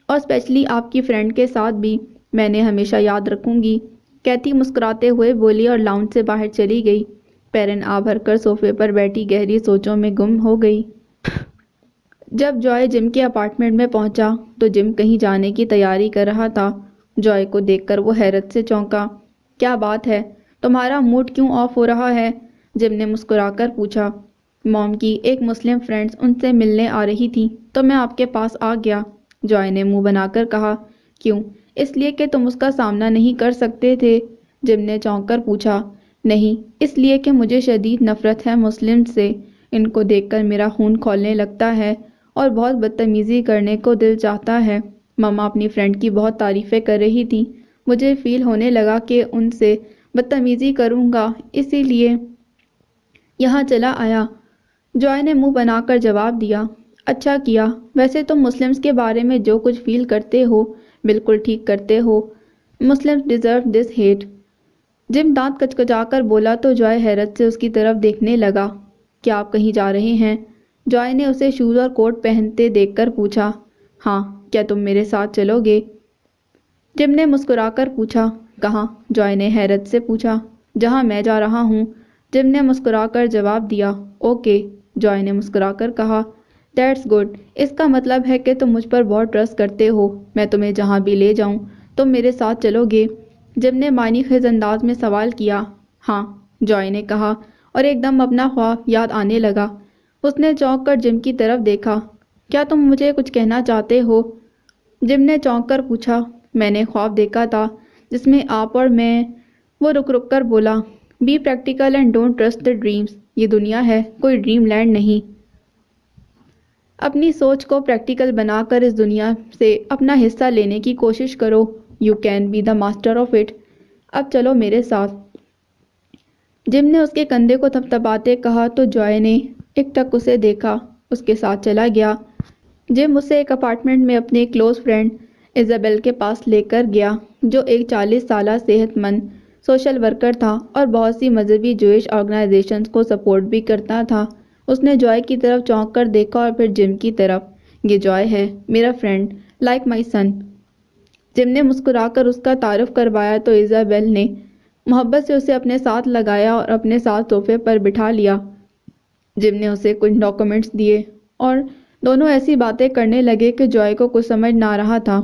اور اسپیشلی آپ کی فرینڈ کے ساتھ بھی، میں نے ہمیشہ یاد رکھوں گی، کیتھی مسکراتے ہوئے بولی اور لاؤنج سے باہر چلی گئی۔ پیرن آ بھر کر صوفے پر بیٹھی گہری سوچوں میں گم ہو گئی۔ جب جوائے جم کے اپارٹمنٹ میں پہنچا تو جم کہیں جانے کی تیاری کر رہا تھا۔ جوائے کو دیکھ کر وہ حیرت سے چونکا۔ کیا بات ہے، تمہارا موڈ کیوں آف ہو رہا ہے؟ جم نے مسکرا کر پوچھا۔ موم کی ایک مسلم فرینڈز ان سے ملنے آ رہی تھی تو میں آپ کے پاس آ گیا، جوائے نے منہ بنا کر کہا۔ کیوں؟ اس لیے کہ تم اس کا سامنا نہیں کر سکتے تھے؟ جم نے چونک کر پوچھا۔ نہیں، اس لیے کہ مجھے شدید نفرت ہے مسلم سے، ان کو دیکھ کر میرا خون کھولنے لگتا ہے اور بہت بدتمیزی کرنے کو دل چاہتا ہے۔ مما اپنی فرینڈ کی بہت تعریفیں کر رہی تھی، مجھے فیل ہونے لگا کہ ان سے بدتمیزی کروں گا، اسی لیے یہاں چلا آیا، جوائے نے منہ بنا کر جواب دیا۔ اچھا کیا، ویسے تم مسلمز کے بارے میں جو کچھ فیل کرتے ہو بالکل ٹھیک کرتے ہو، مسلمز ڈیزرو دس ہیٹ، جم دانت کچکچا کر بولا تو جوائے حیرت سے اس کی طرف دیکھنے لگا۔ کیا آپ کہیں جا رہے ہیں؟ جوائے نے اسے شوز اور کوٹ پہنتے دیکھ کر پوچھا۔ ہاں، کیا تم میرے ساتھ چلو گے؟ جم نے مسکرا کر پوچھا۔ کہاں؟ جوائے نے حیرت سے پوچھا۔ جہاں میں جا رہا ہوں، جم نے مسکرا کر جواب دیا۔ اوکے، جوائے نے مسکرا کر کہا۔ دیٹس گڈ، اس کا مطلب ہے کہ تم مجھ پر بہت ٹرسٹ کرتے ہو، میں تمہیں جہاں بھی لے جاؤں تم میرے ساتھ چلو گے؟ جم نے معنی خیز انداز میں سوال کیا۔ ہاں، جوائے نے کہا اور ایک دم اپنا خواب یاد آنے لگا۔ اس نے چونک کر جم کی طرف دیکھا۔ کیا تم مجھے کچھ کہنا چاہتے ہو؟ جم نے چونک کر پوچھا۔ میں نے خواب دیکھا تھا جس میں آپ اور میں، وہ رک رک کر بولا۔ Be practical and don't trust the dreams, یہ دنیا ہے، کوئی ڈریم لینڈ نہیں۔ اپنی سوچ کو پریکٹیکل بنا کر اس دنیا سے اپنا حصہ لینے کی کوشش کرو، you can be the master of it. اب چلو میرے ساتھ، جم نے اس کے کندھے کو تھپتھپاتے کہا تو جوائے نے ایک ٹک اسے دیکھا، اس کے ساتھ چلا گیا۔ جم اسے ایک اپارٹمنٹ میں اپنے کلوز فرینڈ ایزابیل کے پاس لے کر گیا، جو ایک 40 سالہ صحت مند سوشل ورکر تھا اور بہت سی مذہبی جوئش آرگنائزیشنز کو سپورٹ بھی کرتا تھا۔ اس نے جوائے کی طرف چونک کر دیکھا اور پھر جم کی طرف۔ یہ جوائے ہے، میرا فرینڈ، لائک مائی سن۔ جم نے مسکرا کر اس کا تعارف کروایا تو ایزابیل نے محبت سے اسے اپنے ساتھ لگایا اور اپنے ساتھ صوفے پر بٹھا لیا۔ جم نے اسے کچھ ڈاکومنٹس دیے اور دونوں ایسی باتیں کرنے لگے کہ جوائے کو کچھ سمجھ نہ رہا تھا۔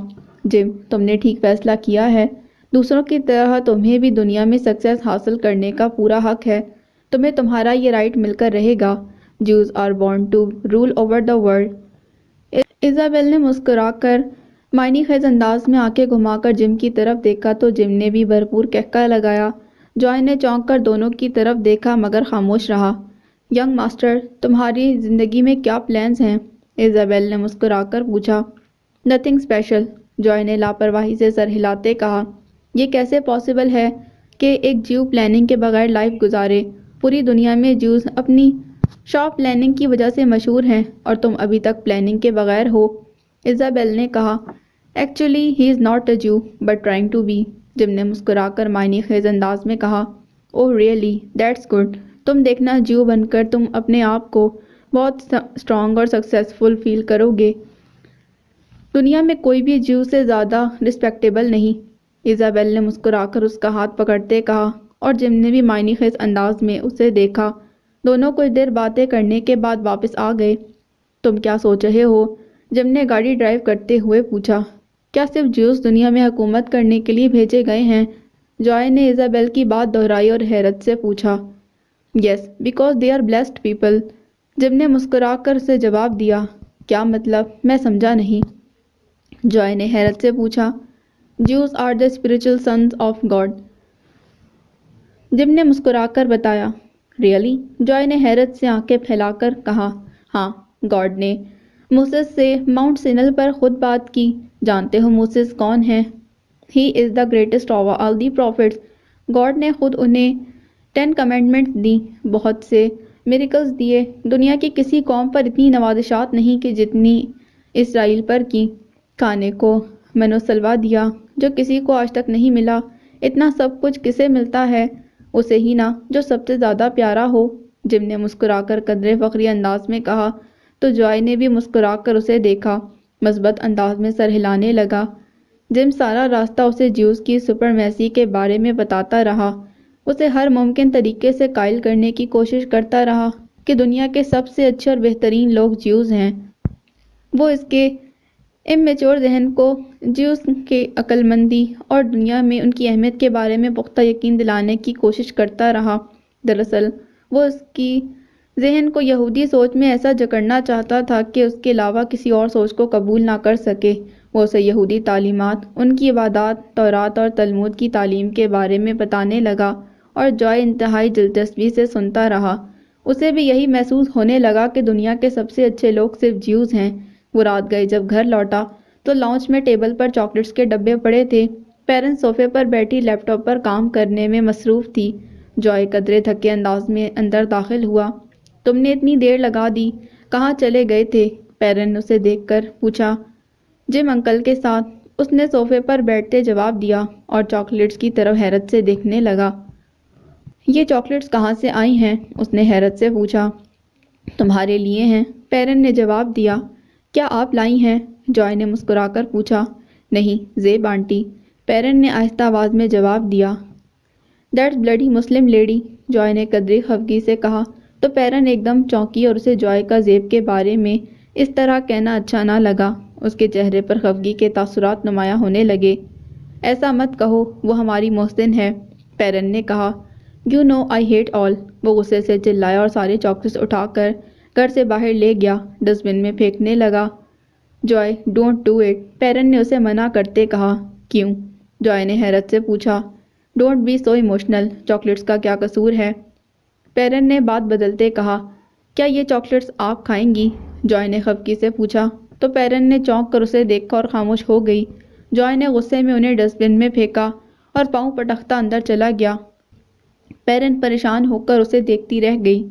جم، تم نے ٹھیک فیصلہ کیا ہے، دوسروں کی طرح تمہیں بھی دنیا میں سکسیس حاصل کرنے کا پورا حق ہے، تمہیں تمہارا یہ رائٹ مل کر رہے گا۔ Jews are born to rule over the world. Isabel نے مسکرا کر معنی خیز انداز میں آنکھیں گھما کر جم کی طرف دیکھا تو جم نے بھی بھرپور کہکا لگایا۔ جوائے نے چونک کر دونوں کی طرف دیکھا مگر خاموش رہا۔ ینگ ماسٹر، تمہاری زندگی میں کیا پلانز ہیں؟ ایزابیل نے مسکرا کر پوچھا۔ نتھنگ اسپیشل، جوائے نے لاپرواہی سے سر ہلاتے کہا۔ یہ کیسے پاسبل ہے کہ ایک جیو پلاننگ کے بغیر لائف گزارے؟ پوری دنیا میں جیوز اپنی شاپ پلاننگ کی وجہ سے مشہور ہیں اور تم ابھی تک پلاننگ کے بغیر ہو، ایزابیل نے کہا۔ Actually he is not a Jew but trying to be, Jim نے مسکرا کر معنی خیز انداز میں کہا۔ اوہ ریئلی، دیٹس گڈ، تم دیکھنا جیو بن کر تم اپنے آپ کو بہت اسٹرانگ اور سکسیسفل فیل کرو گے، دنیا میں کوئی بھی جیو سے زیادہ رسپیکٹیبل نہیں، ایزابیل نے مسکرا کر اس کا ہاتھ پکڑتے کہا اور جم نے بھی معنی خیز انداز میں اسے دیکھا۔ دونوں کچھ دیر باتیں کرنے کے بعد واپس آ گئے۔ تم کیا سوچ رہے ہو؟ جم نے گاڑی ڈرائیو کرتے ہوئے پوچھا۔ کیا صرف جیوس دنیا میں حکومت کرنے کے لیے بھیجے گئے ہیں؟ جوائے نے ایزابیل کی بات دہرائی اور حیرت سے پوچھا۔ Yes because they are blessed people, Jim نے مسکرا کر اسے جواب دیا۔ کیا مطلب؟ میں سمجھا نہیں۔ جوائے نے حیرت سے پوچھا۔ Jews are the spiritual sons of God, Jim نے مسکرا کر بتایا۔ ریئلی؟ جوائے نے حیرت سے آنکھیں پھیلا کر کہا۔ ہاں، گاڈ نے موسیس سے ماؤنٹ سینل پر خود بات کی۔ جانتے ہو موسیس کون ہے؟ He is the greatest of all the prophets, God نے خود انہیں 10 کمانڈمنٹس دیں، بہت سے میریکلز دیے۔ دنیا کی کسی قوم پر اتنی نوازشات نہیں کہ جتنی اسرائیل پر کی۔ کھانے کو من و سلوہ دیا جو کسی کو آج تک نہیں ملا۔ اتنا سب کچھ کسے ملتا ہے؟ اسے ہی نا جو سب سے زیادہ پیارا ہو، جم نے مسکرا کر قدرے فخری انداز میں کہا۔ تو جوائے نے بھی مسکرا کر اسے دیکھا، مثبت انداز میں سر ہلانے لگا۔ جم سارا راستہ اسے جیوز کی سپرمیسی کے بارے میں بتاتا رہا، اسے ہر ممکن طریقے سے قائل کرنے کی کوشش کرتا رہا کہ دنیا کے سب سے اچھے اور بہترین لوگ جیوز ہیں۔ وہ اس کے امیچور ذہن کو جیوز کے عقل مندی اور دنیا میں ان کی اہمیت کے بارے میں پختہ یقین دلانے کی کوشش کرتا رہا۔ دراصل وہ اس کی ذہن کو یہودی سوچ میں ایسا جکڑنا چاہتا تھا کہ اس کے علاوہ کسی اور سوچ کو قبول نہ کر سکے۔ وہ اسے یہودی تعلیمات، ان کی عبادات، تورات اور تلمود کی تعلیم کے بارے میں بتانے لگا اور جوائے انتہائی دلچسپی سے سنتا رہا۔ اسے بھی یہی محسوس ہونے لگا کہ دنیا کے سب سے اچھے لوگ صرف جیوز ہیں۔ وہ رات گئے جب گھر لوٹا تو لاؤنج میں ٹیبل پر چاکلیٹس کے ڈبے پڑے تھے۔ پیرن صوفے پر بیٹھی لیپ ٹاپ پر کام کرنے میں مصروف تھی۔ جوائے قدرے تھکے انداز میں اندر داخل ہوا۔ تم نے اتنی دیر لگا دی، کہاں چلے گئے تھے؟ پیرن نے اسے دیکھ کر پوچھا۔ جم انکل کے ساتھ، اس نے صوفے پر بیٹھتے جواب دیا اور چاکلیٹس کی طرف حیرت سے دیکھنے لگا۔ یہ چاکلیٹس کہاں سے آئی ہیں؟ اس نے حیرت سے پوچھا۔ تمہارے لیے ہیں، پیرن نے جواب دیا۔ کیا آپ لائی ہیں؟ جوائے نے مسکرا کر پوچھا۔ نہیں، زیب آنٹی، پیرن نے آہستہ آواز میں جواب دیا۔ That's bloody Muslim lady, joy نے قدرے خفگی سے کہا۔ تو پیرن ایک دم چونکی اور اسے جوائے کا زیب کے بارے میں اس طرح کہنا اچھا نہ لگا۔ اس کے چہرے پر خفگی کے تاثرات نمایاں ہونے لگے۔ ایسا مت کہو، وہ ہماری محسن ہے، پیرن نے کہا۔ یو نو آئی ہیٹ آل، وہ غصے سے چلایا اور سارے چاکلیٹس اٹھا کر گھر سے باہر لے گیا، ڈسٹ بن میں پھینکنے لگا۔ جوائے ڈونٹ ڈو اٹ، پیرن نے اسے منع کرتے کہا۔ کیوں؟ جوائے نے حیرت سے پوچھا۔ Don't be so emotional, chocolates کا کیا قصور ہے؟ پیرن نے بات بدلتے کہا۔ کیا یہ چاکلیٹس آپ کھائیں گی؟ جوائے نے خفگی سے پوچھا۔ تو پیرن نے چونک کر اسے دیکھا اور خاموش ہو گئی۔ جوائے نے غصے میں انہیں ڈسٹ بن میں پھینکا اور پاؤں پٹکتا اندر چلا گیا۔ پیرن پریشان ہو کر اسے دیکھتی رہ گئی۔